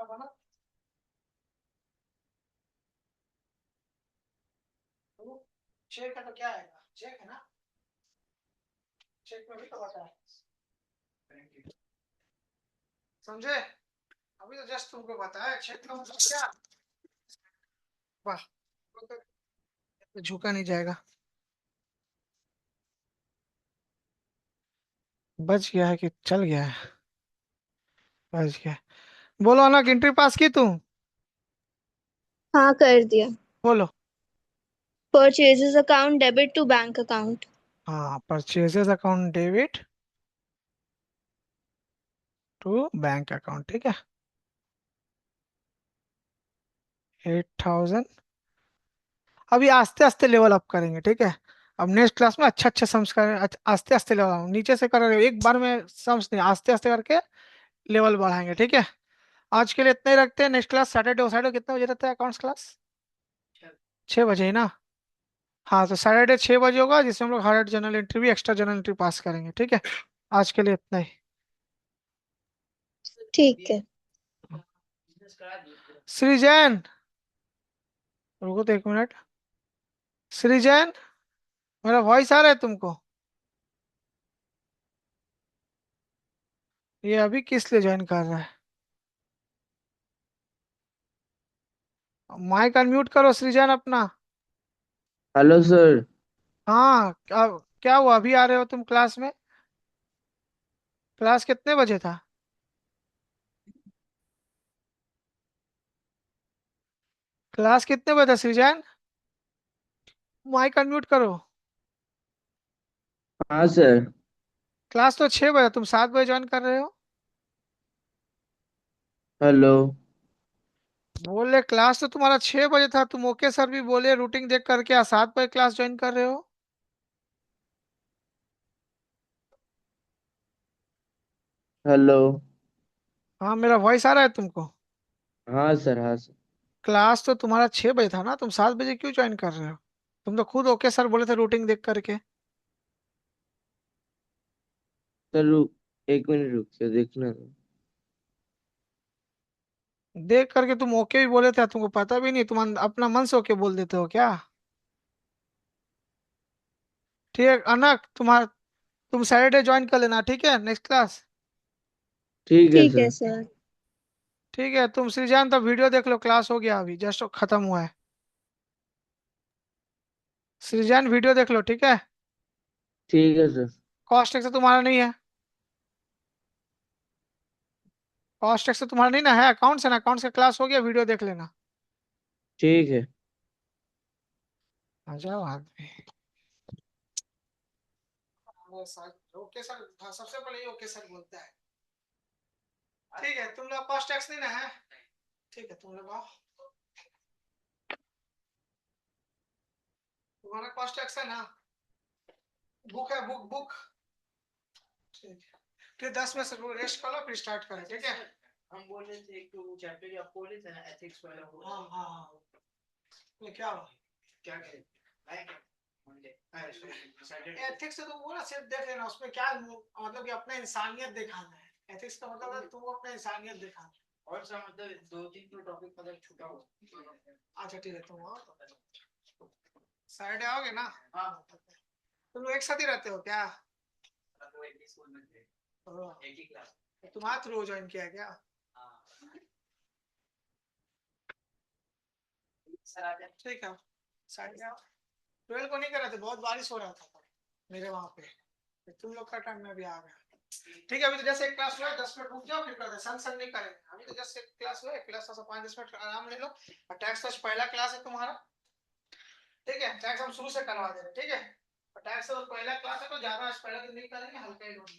A: बना चेक का तो क्या आएगा, चेक है ना, चेक में भी तो बताया, समझे? अभी तो जस्ट तुमको बताया चेक का मतलब क्या। वाह, तो झुका नहीं जाएगा। बच गया है कि चल गया है? बच गया। बोलो अनक, एंट्री पास की तू?
B: हाँ कर दिया।
A: बोलो।
B: Purchases account debit to bank account.
A: हाँ, purchases account debit to bank account, ठीक है। 8,000। अभी आस्ते आस्ते लेवल अप करेंगे, ठीक है। अब नेक्स्ट क्लास में अच्छा अच्छा संस्कार, आस्ते आस्ते लेवल आऊँ, नीचे से कर रहे हो एक बार में सम्स नहीं, आस्ते आस्ते करके लेवल बढ़ाएंगे, ठीक है। आज के लिए इतना ही रखते हैं। नेक्स्ट क्लास सैटरडे, सैटरडे कितने बजे रहता है अकाउंट्स क्लास? 6 बजे ही ना? हाँ, तो सैटरडे 6 बजे होगा, जिसमें हम लोग हर जनरल एंट्री भी, एक्स्ट्रा जनरल एंट्री पास करेंगे, ठीक है। आज के लिए इतना ही।
B: ठीक है।
A: सृजन, रुको तो 1 मिनट। सृजन, मेरा वॉइस आ रहा है तुमको? ये अभी किस लिए ज्वाइन कर रहा है? माइक अनम्यूट करो सृजन अपना।
C: Hello sir.
A: हाँ, क्या हुआ, अभी आ रहे हो तुम क्लास में? क्लास कितने बजे था? क्लास कितने बजे था सृजन? माइक अनम्यूट करो।
C: हाँ सर।
A: क्लास तो 6 बजे, तुम 7 बजे ज्वाइन कर रहे हो।
C: हेलो।
A: बोले क्लास तो तुम्हारा 6 बजे था, तुम ओके सर भी बोले रूटीन देख करके 7 बजे क्लास ज्वाइन कर रहे हो।
C: हेलो।
A: हाँ, मेरा वॉइस आ रहा है तुमको?
C: हाँ सर, हाँ सर।
A: क्लास तो तुम्हारा 6 बजे था ना, तुम 7 बजे क्यों ज्वाइन कर रहे हो? तुम तो खुद ओके सर बोले थे रूटीन देख करके।
C: सर एक मिनट रुकिए, देखना तो।
A: देख करके तुम ओके भी बोले थे, तुमको पता भी नहीं, तुम अपना मन से ओके बोल देते हो क्या? ठीक है अनक, तुम सैटरडे ज्वाइन कर लेना, ठीक है, नेक्स्ट क्लास।
C: ठीक है
B: ठीक है
C: सर।
B: सर।
A: ठीक है, तुम श्रीजान तो वीडियो देख लो, क्लास हो गया, अभी जस्ट खत्म हुआ है। श्रीजान वीडियो देख लो, ठीक है।
C: ठीक है सर।
A: कॉस्ट टैक्स तो तुम्हारा नहीं है, कॉस्ट टैक्स तो तुम्हारा नहीं ना है, अकाउंट्स है ना, अकाउंट्स का क्लास हो गया, वीडियो देख लेना।
C: ठीक है।
A: आ जाओ आदमी। ओके सर, हाँ, सबसे पहले ये ओके सर बोलता है। ठीक है, तुम लोग कॉस्ट टैक्स नहीं ना है? ठीक है, तुम लोग आओ। तुम्हारा कॉस्ट टैक्स है ना? बुक है, बुक बुक। ठीक है, फिर 10 में से रेस्ट कर लो, फिर स्टार्ट करें, ठीक है। हम बोल रहे थे एक तो चैप्टर आपको बोले थे ना, एथिक्स वाला। हाँ हाँ हाँ। ये क्या हुआ? क्या करें? एथिक्स तो वो ना सिर्फ देख लेना, उसमें क्या मतलब कि अपना इंसानियत दिखाना है। एथिक्स का मतलब है तुम अपना इंसानियत दिखाना। और सा मतलब 2-3 तो टॉपिक मतलब छूटा हो। अच्छा ठीक है, तुम आओ तो साइड आओगे ना? हाँ। तुम लोग एक साथ ही रहते हो क्या? तो एक ही स्कूल में थे, एक ही क्लास। तुम्हारा थ्रू ज्वाइन किया क्या? हाँ। ठीक है, साइड आओ। 12 को नहीं कर रहे थे, बहुत बारिश हो रहा था मेरे वहां पे, फिर तुम लोग का टाइम में भी आ गया। ठीक है, अभी तो जैसे एक क्लास हुआ है, 10 मिनट रुक जाओ, फिर करते हैं, सन सन नहीं करेंगे, अभी तो जस्ट एक क्लास हुआ है, क्लास का 5-10 मिनट आराम ले लो। और टैक्स तो पहला क्लास है तुम्हारा, ठीक है, टैक्स हम शुरू से करवा दे रहे हैं, ठीक है। और टैक्स तो पहला क्लास है, तो ज्यादा आज पहला दिन नहीं करेंगे, हल्का ही लोग।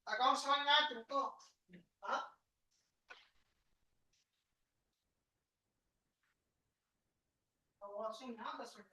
A: अकाउंट समझ में आया तुमको? हाँ। तो सुन ना, 10 मिनट।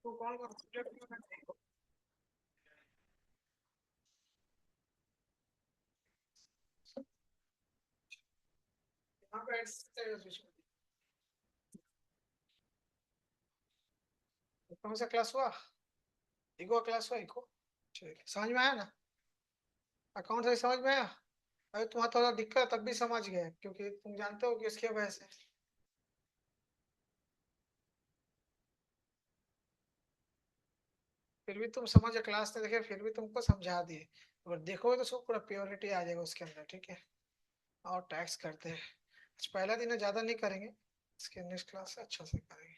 A: तो कौन कौन सब्जेक्ट में करते हो? यहाँ पे एक्सरसाइज कौन सा क्लास हुआ? इको क्लास हुआ, इको। ठीक है, समझ में आया ना? अकाउंट से समझ में आया? अरे तुम्हारा थोड़ा दिक्कत तब भी समझ गए, क्योंकि तुम जानते हो कि इसके वजह से। फिर भी तुम समझ, क्लास ने देखे फिर भी तुमको समझा दिए। अगर देखोगे तो सब पूरा प्योरिटी आ जाएगा उसके अंदर, ठीक है। और टैक्स करते हैं। आज पहला दिन है, ज्यादा नहीं करेंगे। इसके नेक्स्ट क्लास से अच्छा से करेंगे।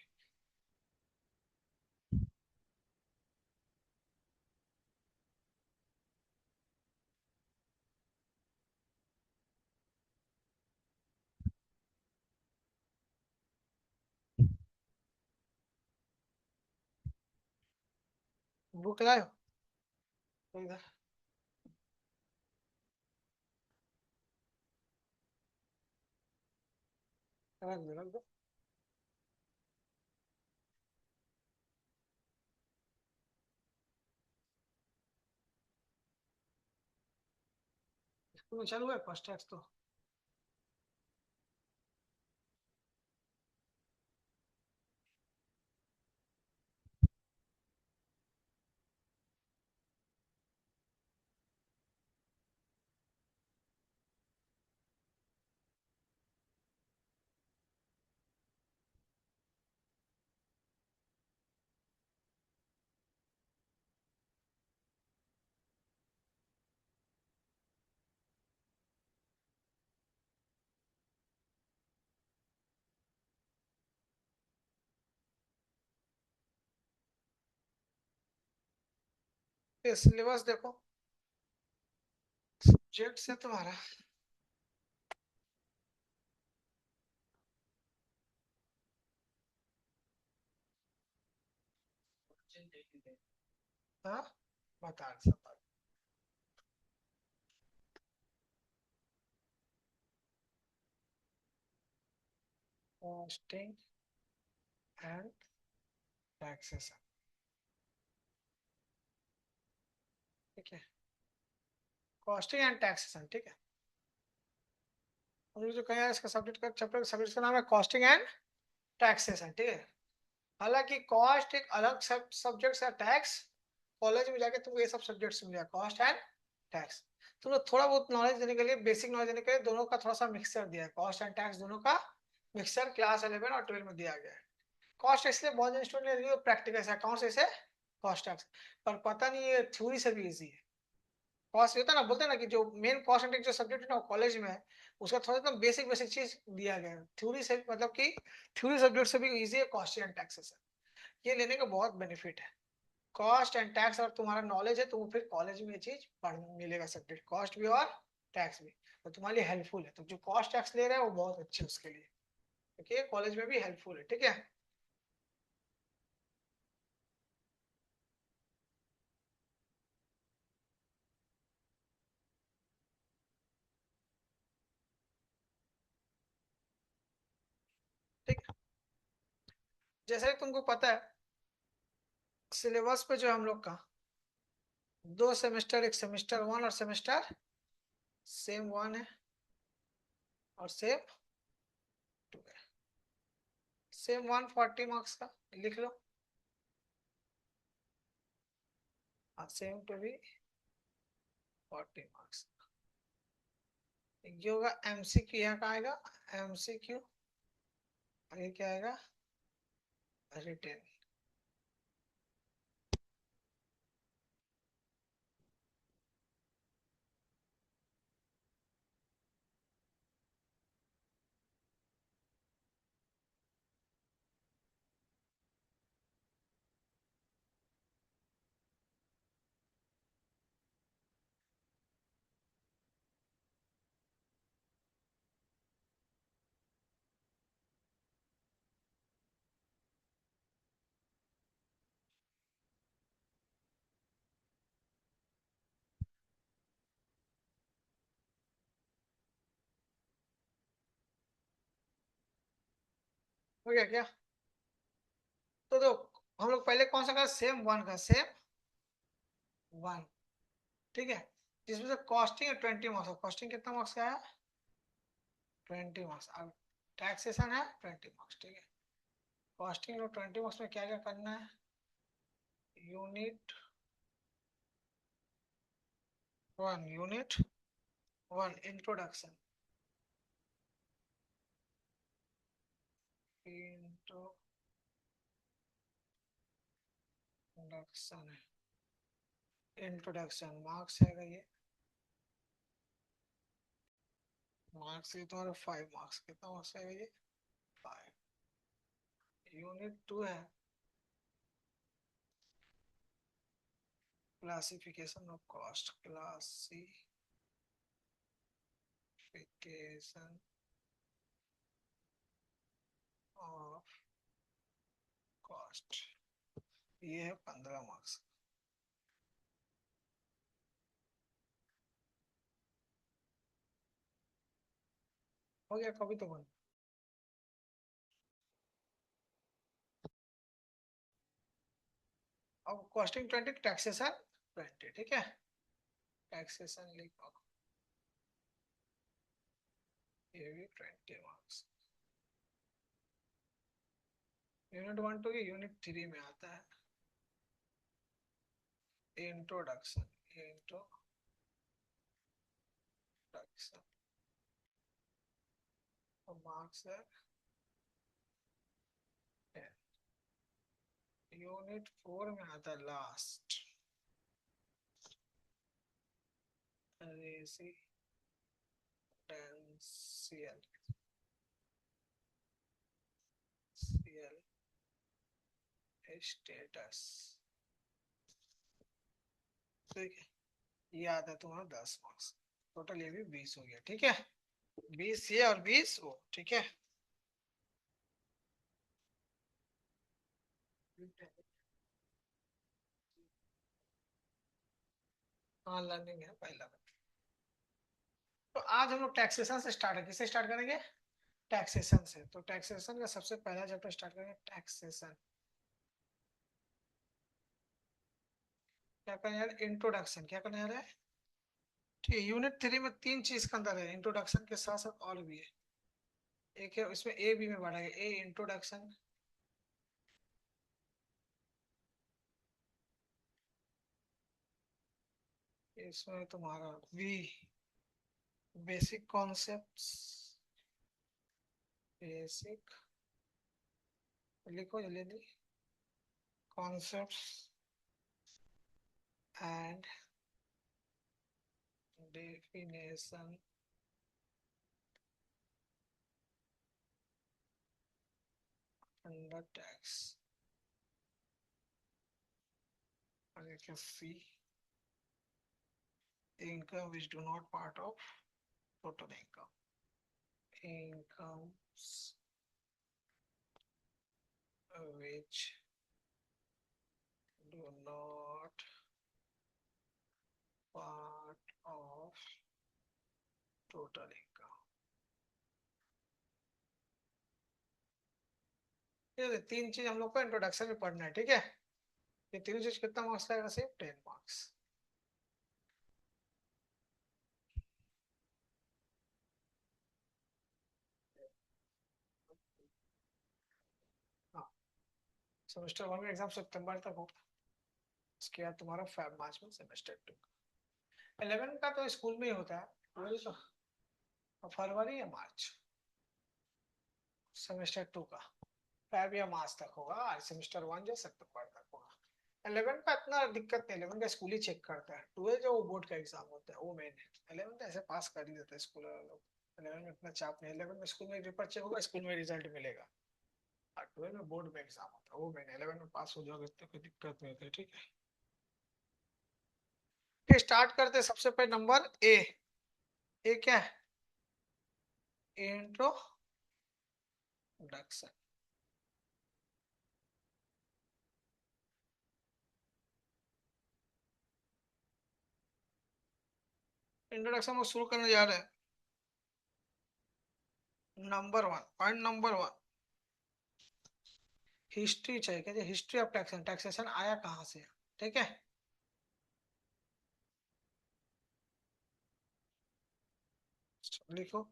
A: बुक लाए हो? तो इधर रख दो, रख दो। स्कूल में चालू है फर्स्ट टैक्स तो। ये सिलेबस देखो, सब्जेक्ट से तुम्हारा हाँ, बता सब। कॉस्टिंग एंड टैक्सेशन, ठीक है। कॉस्टिंग एंड टैक्सेशन, ठीक है। और ये जो कहा है इसका सब्जेक्ट का, चैप्टर सब्जेक्ट का नाम है कॉस्टिंग एंड टैक्सेशन, ठीक है। हालांकि कॉस्ट एक अलग सब्जेक्ट है, टैक्स कॉलेज में जाके तुमको ये सब सब्जेक्ट्स मिलेगा, कॉस्ट एंड टैक्स। तुमको थोड़ा बहुत नॉलेज देने के लिए, बेसिक नॉलेज देने के लिए दोनों का थोड़ा सा मिक्सचर दिया है, कॉस्ट एंड टैक्स दोनों का मिक्सचर क्लास 11 और 12 में दिया गया है। कॉस्ट इसलिए बहुत स्टूडेंट प्रैक्टिकल से, अकाउंट से कॉस्ट टैक्स। पर पता नहीं ये थ्योरी से भी इजी है। कॉस्ट होता है ना, बोलते हैं ना कि जो मेन कॉस्ट एंड जो सब्जेक्ट है ना कॉलेज में है, उसका थोड़ा सा बेसिक बेसिक चीज दिया गया है थ्योरी से, मतलब कि थ्योरी सब्जेक्ट से भी इजी है कॉस्ट एंड टैक्सेस। ये लेने का बहुत बेनिफिट है। कॉस्ट एंड टैक्स और तुम्हारा नॉलेज है तो फिर कॉलेज में ये चीज पढ़ने मिलेगा, सब्जेक्ट कॉस्ट भी और टैक्स भी। तो तुम्हारे लिए हेल्पफुल है, तो जो कॉस्ट टैक्स ले रहा है वो बहुत अच्छे उसके लिए, क्योंकि कॉलेज में भी हेल्पफुल है, ठीक है। ठीक है, जैसे कि तुमको पता है सिलेबस पे जो हम लोग का 2 सेमेस्टर, एक सेमेस्टर 1 और सेमेस्टर सेम 1 है और सेम 2 है। सेम 140 मार्क्स का लिख लो, और सेम 2 भी 40 मार्क्स। ये होगा एमसीक्यू, यहाँ का आएगा एमसीक्यू, और ये क्या आएगा, रिटेन। हो गया क्या? तो दो, हम लोग पहले कौन सा का सेम वन का सेम वन, ठीक है, जिसमें से कॉस्टिंग है 20 मार्क्स, कॉस्टिंग कितना मार्क्स का है 20 मार्क्स, अब टैक्सेशन है 20 मार्क्स, ठीक है। कॉस्टिंग और 20 मार्क्स में क्या क्या करना है, यूनिट वन इंट्रोडक्शन, इंट्रोडक्शन है, इंट्रोडक्शन मार्क्स है ये, मार्क्स ये तुम्हारा 5 मार्क्स, कितना मार्क्स है ये 5। यूनिट 2 है classification of cost, classification of cost, ये है 15 मार्क्स। हो गया कभी तो बन। अब कॉस्टिंग 20, टैक्सेशन 20, ठीक है, टैक्सेशन लिखो, ये भी 20 मार्क्स। यूनिट 1 की यूनिट 3 में आता है इंट्रोडक्शन, इंट्रोडक्शन मार्क्स है 10। यूनिट 4 में आता है लास्ट रेसिडेंशियल स्टेटस, ठीक है, ये आता है तुम्हारा 10 मार्क्स, टोटल ये भी 20 हो गया, ठीक है, 20 ये और 20 वो, ठीक है। हाँ लर्निंग है पहला। तो आज हम लोग टैक्सेशन से स्टार्ट है, किससे स्टार्ट करेंगे टैक्सेशन से। तो टैक्सेशन का सबसे पहला चैप्टर स्टार्ट करेंगे टैक्सेशन, क्या करना है इंट्रोडक्शन, क्या करना है, ठीक है। यूनिट 3 में 3 चीज के अंदर है, इंट्रोडक्शन के साथ साथ और भी है, एक है इसमें ए बी में बांटा गया, ए इंट्रोडक्शन, इसमें तुम्हारा बी बेसिक कॉन्सेप्ट्स, बेसिक लिखो जल्दी, concepts and definition under tax, और सी income which do not part of total income, incomes which do not part of total income। ये 3 चीज हम लोग को इंट्रोडक्शन में पढ़ना है, ठीक है। ये 3 चीज कितना मार्क्स आएगा, सिर्फ 10 मार्क्स। हाँ, सेमेस्टर 1 का एग्जाम सितंबर तक होगा, उसके बाद तुम्हारा फेब मार्च में सेमेस्टर 2। 11 का तो स्कूल में ही होता है, 12 तो फरवरी या मार्च सेमेस्टर 2 का, फेब या मार्च तक होगा, और सेमेस्टर 1 जो सितंबर तक होगा। 11 का इतना दिक्कत नहीं, 11 का स्कूल ही चेक करता है, 12 जो वो बोर्ड का एग्जाम होता है वो मेन है। 11 तो ऐसे पास कर ही देता है स्कूल वाले लोग, 11 में इतना चाप नहीं, 11 में स्कूल में पेपर चेक होगा, स्कूल में रिजल्ट मिलेगा, और 12 में बोर्ड में एग्जाम होता है वो मेन। 11 में पास हो जाओगे तो कोई दिक्कत नहीं होती, ठीक है। फिर स्टार्ट करते हैं, सबसे पहले नंबर ए, ए क्या है इंट्रोडक्शन, इंट्रोडक्शन को शुरू करने जा रहे हैं। नंबर 1, पॉइंट नंबर 1, हिस्ट्री चाहिए क्या? हिस्ट्री ऑफ टैक्सेशन, टैक्सेशन आया कहाँ से, ठीक है। लिखो।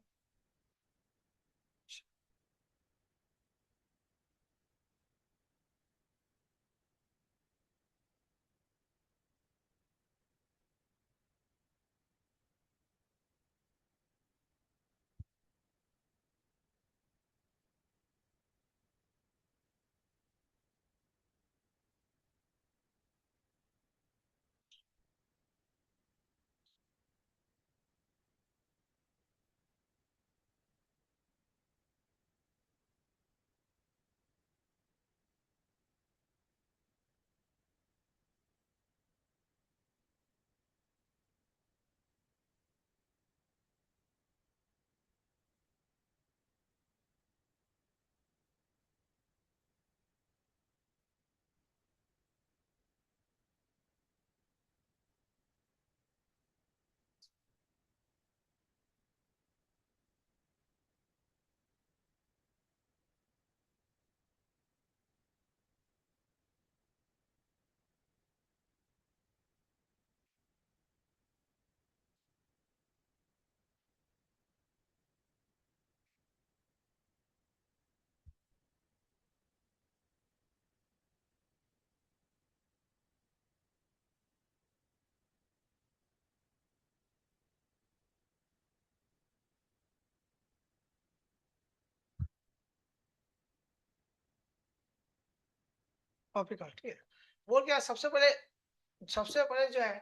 A: कॉपी कर, ठीक है। बोल क्या, सबसे पहले जो है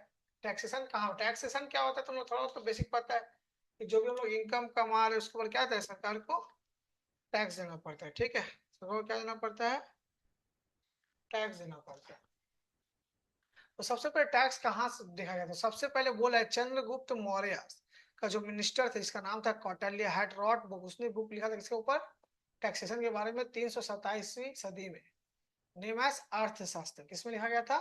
A: टैक्सेशन कहाँ, टैक्सेशन क्या होता है तुम लोग थोड़ा तो बेसिक पता है कि जो भी हम लोग इनकम कमा रहे हैं उसके ऊपर क्या होता है, सरकार को टैक्स देना पड़ता है, ठीक है। सरकार को क्या देना पड़ता है, टैक्स देना पड़ता है। तो सबसे पहले टैक्स कहाँ से देखा गया था, सबसे पहले बोला है चंद्रगुप्त मौर्य का जो मिनिस्टर थे जिसका नाम था कौटिल्य, हैड रॉट बुक, उसने बुक लिखा था किसके ऊपर, टैक्सेशन के बारे में, 327वीं सदी में। नेम एज अर्थशास्त्र, किसमें लिखा गया था,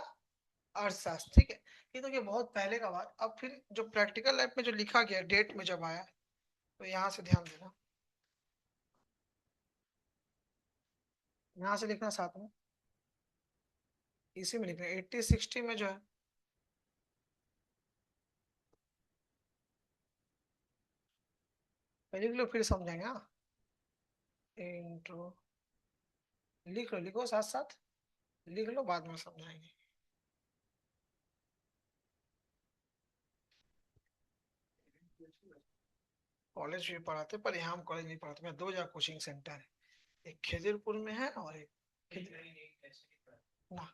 A: अर्थशास्त्र, ठीक है। ये तो ये बहुत पहले का बात। अब फिर जो प्रैक्टिकल लाइफ में जो लिखा गया डेट में जब आया, तो यहाँ से ध्यान देना, यहाँ से लिखना साथ में, इसी में लिखना 1860 में जो है, पहले लिख लो फिर समझाएंगे। हाँ, इंट्रो, लिख लो, लिखो साथ साथ लिख लो, बाद में समझाएंगे। कॉलेज भी पढ़ाते पर यहाँ हम कॉलेज नहीं पढ़ाते, मैं दो जगह कोचिंग सेंटर है, एक खिदिरपुर में है और एक ना,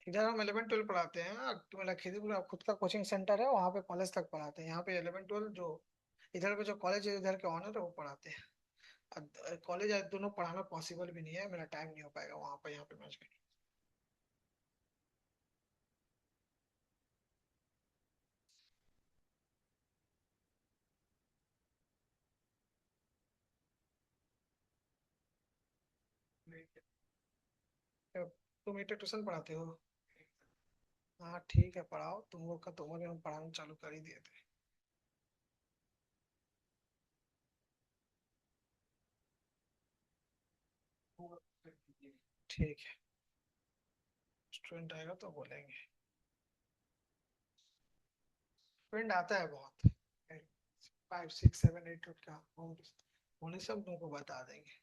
A: इधर हम 11 12 पढ़ाते हैं। तो मेरा खिदिरपुर का खुद का कोचिंग सेंटर है, वहाँ पे कॉलेज तक पढ़ाते हैं। यहाँ पे 11 12 जो इधर पे जो कॉलेज है, इधर के ऑनर है वो पढ़ाते हैं। कॉलेज दोनों पढ़ाना पॉसिबल भी नहीं है, मेरा टाइम नहीं हो पाएगा वहाँ पे यहाँ पे मैच करने। तो तुम एक ट्यूशन पढ़ाते हो? हाँ ठीक है, पढ़ाओ, तुम लोग का तो उम्र में हम पढ़ाना चालू कर ही दिए थे। ठीक है, स्टूडेंट आएगा तो बोलेंगे। स्टूडेंट आता है बहुत, 5 6 7 8 का, उन्हें सब तुमको बता देंगे।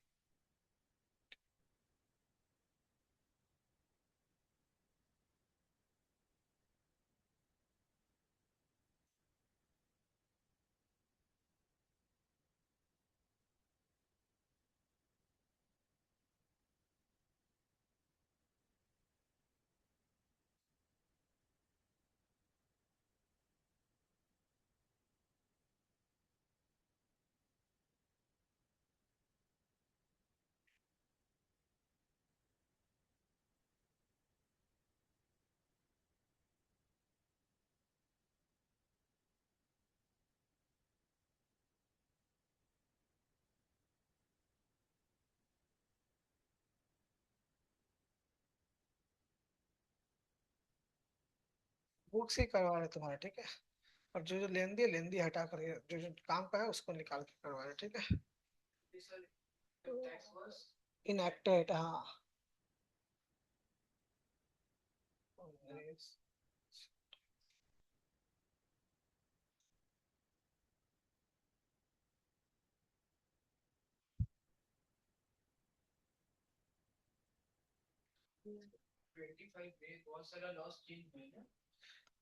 A: बुक्स ही करवा रहे तुम्हारे, ठीक है। और जो जो लेंदी है लेंदी हटा कर, जो जो काम का है उसको निकाल के करवा रहे, ठीक है। इनएक्टेड, हाँ।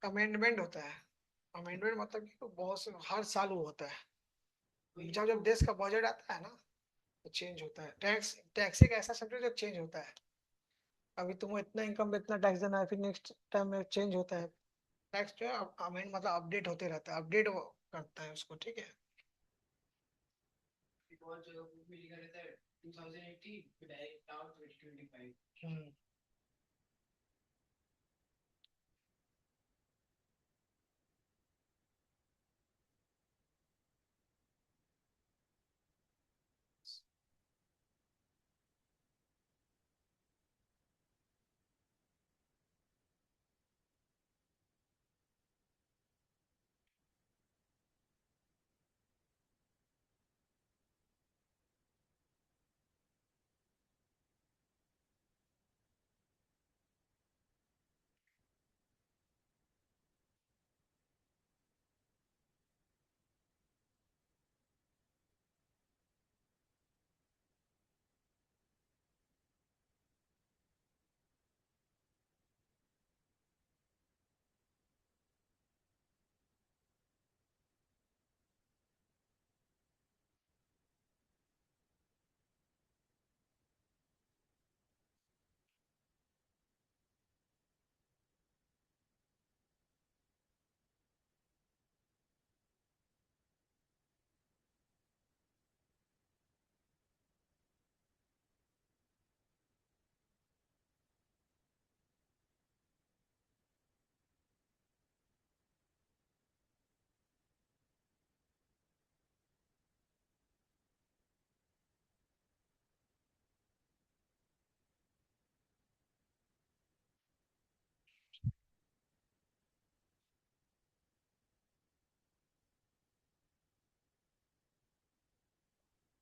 A: अमेंडमेंट होता है। अमेंडमेंट मतलब कि बहुत से हर साल वो होता है। जब जब देश का बजट आता है ना, तो चेंज होता है। टैक्स, टैक्स एक ऐसा शब्द है जो चेंज होता है। अभी तुमको इतना इनकम इतना टैक्स देना है, फिर नेक्स्ट टाइम में चेंज होता है। टैक्स जो है अमेंड मतलब अपडेट होते रहता है, अपडेट करता है उसको, ठीक है। हम्म।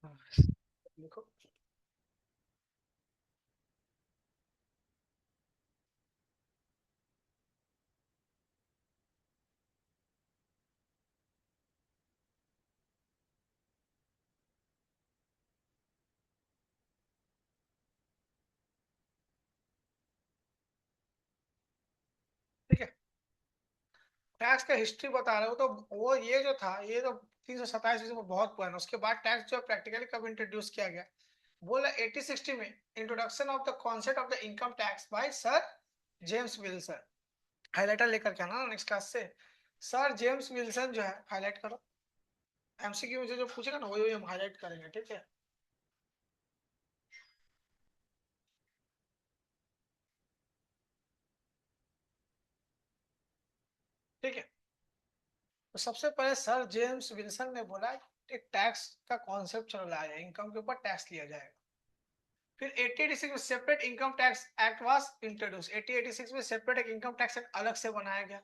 A: हाँ, देखो। ठीक है, टैक्स का हिस्ट्री बता रहे हो तो वो ये जो था, ये तो 327 में बहुत पुराना। उसके बाद टैक्स जो प्रैक्टिकली कब इंट्रोड्यूस किया गया, बोला 1860 में, introduction of the concept of the income tax bye sir James Wilson. Highlighter लेकर के आना नेक्स्ट क्लास से। सर जेम्स विल्सन जो है, हाईलाइट करो। एमसीक्यू में से जो पूछेगा ना, वही हम हाईलाइट करेंगे, ठीक है। ठीक है, तो सबसे पहले सर जेम्स विल्सन ने बोला एक टैक्स का कॉन्सेप्ट चलो लाया जाए, इनकम के ऊपर टैक्स लिया जाएगा। फिर 1886 में separate income tax act was introduce. 1886 में सेपरेट एक इनकम टैक्स एक्ट अलग से बनाया गया।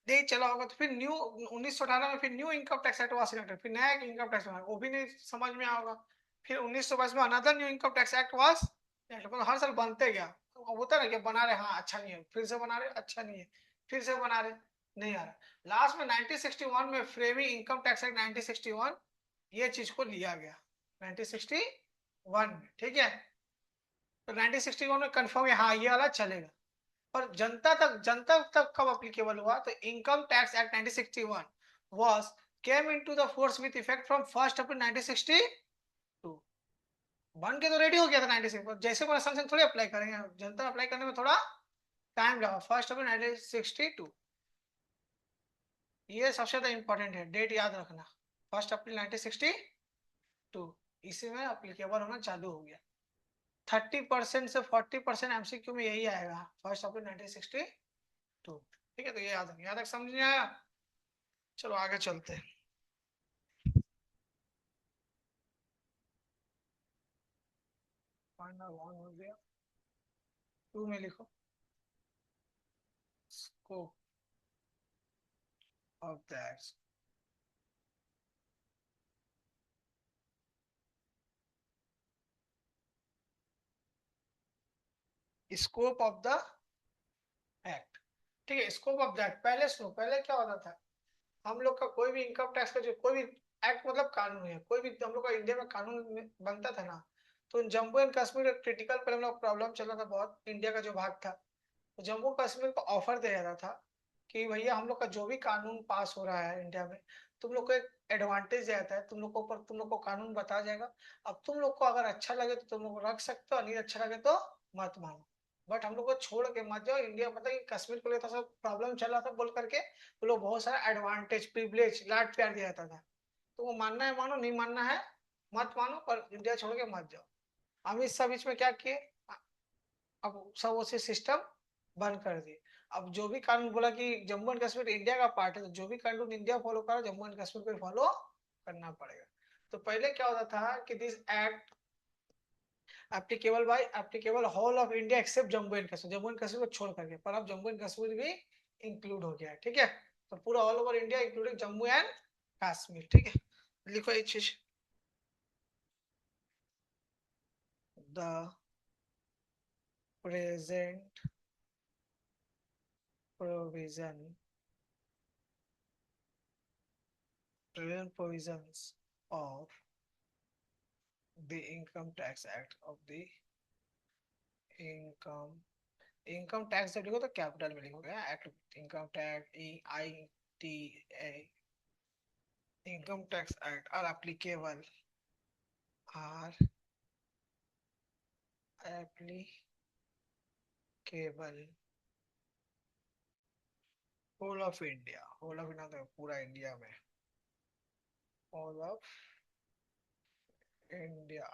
A: नहीं चला होगा तो फिर न्यू 1918 में फिर new income tax act was included, फिर नया एक इनकम टैक्स बना, वो भी नहीं समझ में आया होगा। फिर 1922 में another new income tax act was, मतलब हर साल बनते गया। अब होता है ना कि बना रहे, हाँ अच्छा नहीं है, फिर से बना रहे, अच्छा नहीं है, फिर से बना रहे, नहीं आ रहा। लास्ट में 1961 में फ्रेमिंग इनकम टैक्स एक्ट 1961, ये चीज को लिया गया 1961 में, ठीक है। तो 1961 में कंफर्म है, हाँ ये वाला चलेगा। और जनता तक कब अप्लीकेबल हुआ, तो income tax act 1961 was came into the force with effect from 1 अप्रैल 1962। बन के तो रेडी हो गया था 96, जैसे बना संक्शन थोड़ी अप्लाई करेंगे, जनता अप्लाई करने में थोड़ा टाइम लगा। 1 अप्रैल 1962, ये सबसे ज्यादा इंपॉर्टेंट है, डेट याद रखना। 1 अप्रैल 1962, इसी में अप्लीकेबल होना चालू हो गया। 30% से 40% एमसीक्यू में यही आएगा, 1 अप्रैल 1962। ठीक है, तो ये याद रख, समझ नहीं आया। चलो आगे चलते हैं। फाइनल वन हो गया, टू में लिखो scope of that. Scope of the act, ठीक है, स्कोप ऑफ द एक्ट। पहले सुनो, पहले क्या होता था, हम लोग का कोई भी इनकम टैक्स का जो कोई भी एक्ट मतलब कानून है, कोई भी हम लोग का इंडिया में कानून बनता था ना, तो जम्मू एंड कश्मीर एक क्रिटिकल पर हम लोग प्रॉब्लम चल रहा था बहुत, इंडिया का जो भाग था, तो जम्मू कश्मीर को ऑफर दिया जाता था कि भैया हम लोग का जो भी कानून पास हो रहा है इंडिया में, तुम लोग को एक एडवांटेज दिया जाता है, तुम लोग को ऊपर तुम लोग को कानून बताया जाएगा। अब तुम लोग को अगर अच्छा लगे तो तुम लोग रख सकते हो, नहीं अच्छा लगे तो मत मानो, बट हम लोग को छोड़ के मत जाओ इंडिया, मतलब कि कश्मीर को लेकर सब प्रॉब्लम चल रहा था बोल करके वो लोग बहुत सारा एडवांटेज प्रिविलेज लाड प्यार दिया जाता था। तो वो मानना है मानो, नहीं मानना है मत मानो, पर इंडिया छोड़ के मत जाओ। अमित शाह बीच में क्या किए, अब सब उसे सिस्टम बंद कर दिए। अब जो भी कानून बोला कि जम्मू एंड कश्मीर इंडिया का पार्ट है, तो जो भी कानून इंडिया फॉलो करा जम्मू एंड कश्मीर को फॉलो करना पड़ेगा। तो पहले क्या होता था कि this act applicable whole of India except Jammu and Kashmir, Jammu and Kashmir को छोड़ करके, पर अब जम्मू एंड कश्मीर भी इंक्लूड हो गया है, ठीक है। तो पूरा all over India including Jammu and Kashmir, ठीक है। लिखो ये चीज, the present provision provisions of the income tax act of the income income tax जब लिखो तो कैपिटल में लिखोगे, act income tax E I T A income tax act are applicable whole of India तो पूरा इंडिया में, whole of India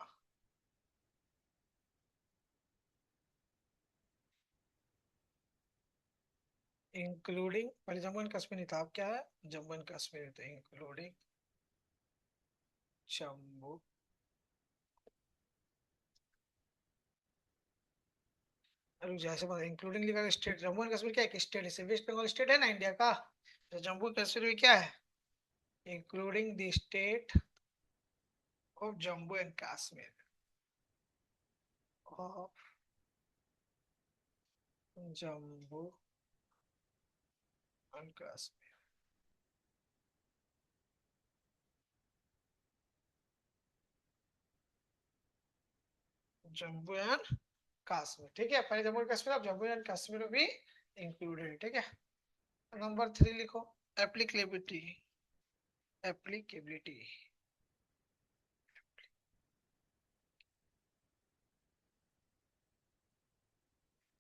A: including, पहले Jammu and Kashmir था, अब क्या है जम्मू एंड कश्मीर, तो इंक्लूडिंग जम्मू जैसे मतलब इंक्लूडिंग लिखा स्टेट, जम्मू एंड कश्मीर क्या एक स्टेट है, वेस्ट बंगाल स्टेट है ना इंडिया का, तो जम्मू कश्मीर भी क्या है, including the state of Jammu and Kashmir of Jammu and Kashmir, Jammu and Kashmir, ठीक है, पहले जम्मू एंड कश्मीर, अब जम्मू एंड कश्मीर में भी इंक्लूडेड है, ठीक है। नंबर 3 लिखो, एप्लीकेबिलिटी एप्लीकेबिलिटी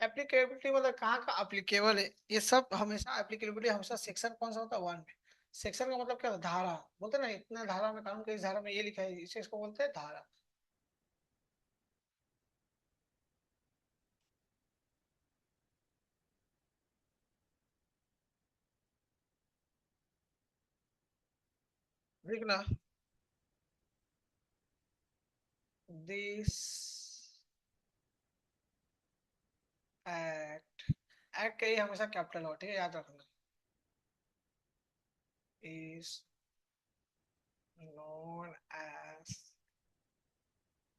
A: एप्लीकेबिलिटी मतलब कहाँ का एप्लीकेबल है, ये सब हमेशा एप्लीकेबिलिटी हमेशा सेक्शन कौन सा होता है, 1 में। सेक्शन का मतलब क्या होता है, धारा, बोलते हैं ना इतना धारा में कानून के इस धारा में ये लिखा है, इसे इसको बोलते हैं धारा। लिखना, दिस एक्ट, एक्ट का ये हमेशा कैपिटल हो, ठीक है, याद रखना, is known as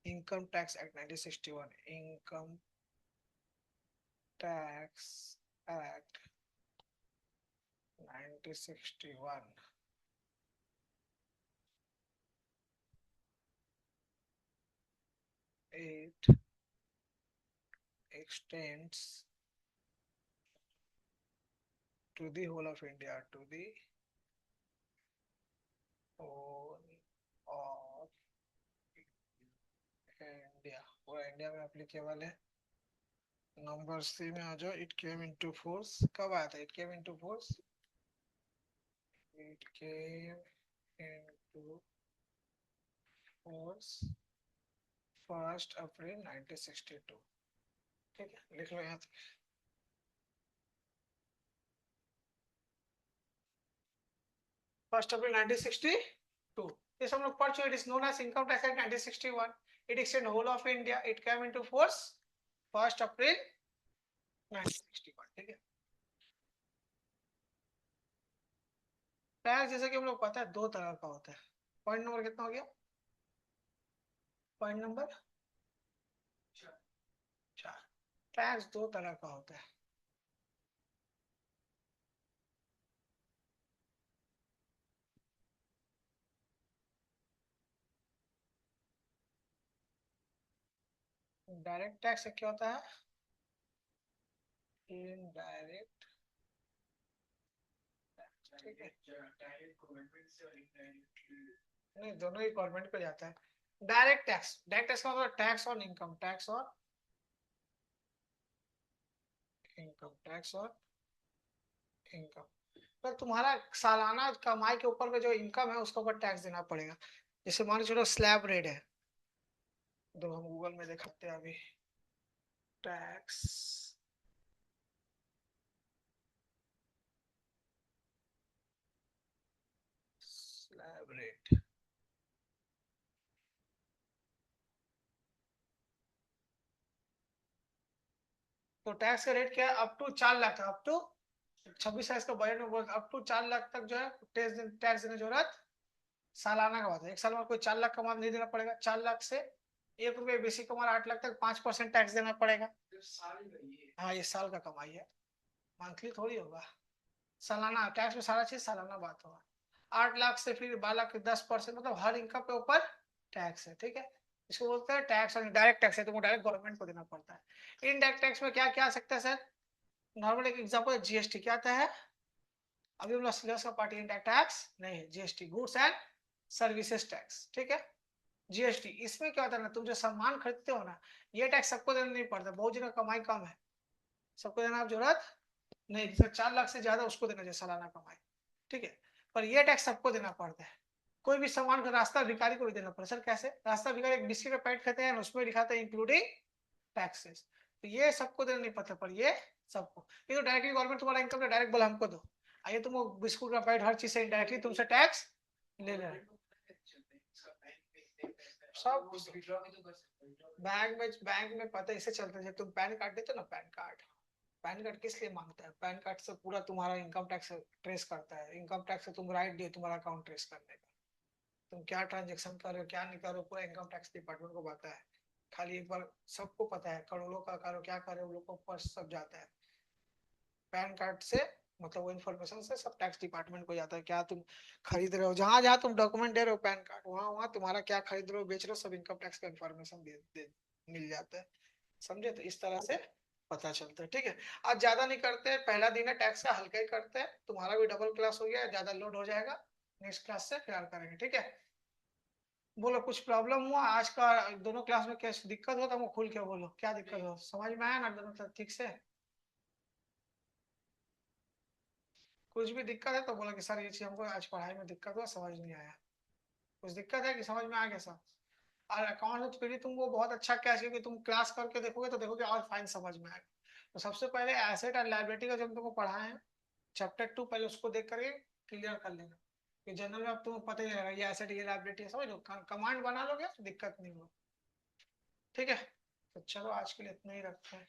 A: Income Tax Act 1961, Income Tax Act 1961, it extends to the whole of India, to the whole of India, पूरा इंडिया में एप्लीकेबल है। नंबर 3 में आ जाओ, इट केम इनटू फोर्स, कब आया था, it came into force, it came into force 1 अप्रैल 1962, ठीक है, लिख लो यहाँ, 1 अप्रैल 1962। this हम लोग पढ़ चुके, it is known as income tax act 1961, it extend whole of India, it came into force 1 अप्रैल 1961, ठीक है। टैक्स जैसे कि हम लोग पता है 2 तरह का होता है। पॉइंट नंबर कितना हो गया, पॉइंट नंबर 4। टैक्स दो तरह का होता है। डायरेक्ट टैक्स से क्या होता है, इनडायरेक्ट, ठीक है, नहीं दोनों ही गवर्नमेंट पे जाता है। डायरेक्ट टैक्स का मतलब टैक्स ऑन इनकम, टैक्स और इनकम, टैक्स और इनकम। पर तुम्हारा सालाना कमाई के ऊपर में जो इनकम है उसके ऊपर टैक्स देना पड़ेगा। जैसे मान लो चलो स्लैब रेट है, तो हम गूगल में दिखाते हैं अभी, टैक्स स्लैब रेट, तो टैक्स का रेट क्या है, अप टू 4 लाख तक, अप टू 26 साइज का बजट में बोल, अप टू 4 लाख तक जो है टैक्स देने की जरूरत सालाना का बात है। एक साल में कोई 4 लाख कमा नहीं देना पड़ेगा, 4 लाख से 1 रुपये बेसिक कमा 8 लाख तक 5% टैक्स देना पड़ेगा। हाँ ये साल का कमाई है, मंथली थोड़ी होगा, सालाना टैक्स में सारा चीज सालाना बात होगा। 8 लाख से फिर 12 लाख के 10%, मतलब हर इनकम के ऊपर टैक्स है, ठीक है। इसको बोलते हैं टैक्स, और डायरेक्ट टैक्स है, तुमको डायरेक्ट गवर्नमेंट को देना पड़ता है। इनडायरेक्ट टैक्स में क्या क्या आ सकता है सर, नॉर्मल एक एग्जांपल है, जीएसटी क्या आता है, अभी हम लोग सिलेबस का पार्ट इनडायरेक्ट टैक्स नहीं, GST goods and services tax, ठीक है। जीएसटी इसमें क्या होता है ना, तुम जो सामान खरीदते हो ना, ये टैक्स सबको देना नहीं पड़ता, बहुत जगह कमाई कम है, सबको देना आप जरूरत नहीं, जिसका 4 लाख से ज्यादा उसको देना चाहिए सालाना कमाई, ठीक है। पर ये टैक्स सबको देना पड़ता है। कोई भी सामान का रास्ता भिखारी को भी देना पड़ता है। सर कैसे, रास्ता भिखारी एक बिस्किट का पैकेट खाते हैं, उसमें लिखाता है इंक्लूडिंग टैक्सेस, तो ये सबको देना नहीं पड़ता, पर ये सबको, ये तो डायरेक्टली गवर्नमेंट तुम्हारा इनकम डायरेक्ट बोला हमको दो, आइए तुम बिस्कुट का पैकेट हर चीज से इनडायरेक्टली तुमसे टैक्स ले रहे हैं। सब बैंक में पता इसे चलता है, जब तुम पैन कार्ड देते हो ना, पैन कार्ड किस लिए मांगता है, पैन कार्ड से पूरा तुम्हारा इनकम टैक्स ट्रेस करता है, इनकम टैक्स से तुम राइट दिए तुम्हारा अकाउंट ट्रेस करने का, तुम क्या ट्रांजेक्शन कर रहे हो क्या नहीं कर रहे हो, पूरा इनकम टैक्स डिपार्टमेंट को पता है। खाली एक बार सबको पता है, करोड़ों का करो क्या करे, वो लोग को पर्स सब जाता है पैन कार्ड से, मतलब वो इन्फॉर्मेशन से सब टैक्स डिपार्टमेंट को जाता है, क्या तुम खरीद रहे हो, जहां जहां तुम डॉक्यूमेंट दे रहे हो पैन कार्ड, वहां वहां तुम्हारा क्या खरीद रहे हो बेच रहे हो, सब इनकम टैक्स का इन्फॉर्मेशन मिल जाता है। समझे, तो इस तरह से पता चलता है, ठीक है। आज ज्यादा नहीं करते, पहला दिन है टैक्स का, हल्का ही करते हैं, तुम्हारा भी डबल क्लास हो गया, ज्यादा लोड हो जाएगा, नेक्स्ट क्लास से प्यार करेंगे, ठीक है। बोलो कुछ प्रॉब्लम हुआ आज का, दोनों क्लास में क्या दिक्कत हो, तो खुल के बोलो क्या दिक्कत हो, समझ में आया ना दोनों ठीक से। कुछ भी दिक्कत है तो बोलो कि सर ये चीज हमको आज पढ़ाई में दिक्कत हुआ, समझ नहीं आया। कुछ दिक्कत है कि समझ में आ गया सब। और अकाउंट में तो फिर भी तुमको बहुत अच्छा क्या है, क्योंकि तुम क्लास करके देखोगे तो देखोगे और फाइन समझ में आएगा। तो सबसे पहले एसेट एंड लायबिलिटी का जब तुमको पढ़ाए हैं, चैप्टर 2 पहले उसको देख करके क्लियर कर लेना, कि जनरल में अब तुमको पता ही रहेगा ये एसेट ये लायबिलिटी है, समझ लो, कमांड बना लोगे तो दिक्कत नहीं होगी, ठीक है। तो चलो आज के लिए इतना ही रखते हैं।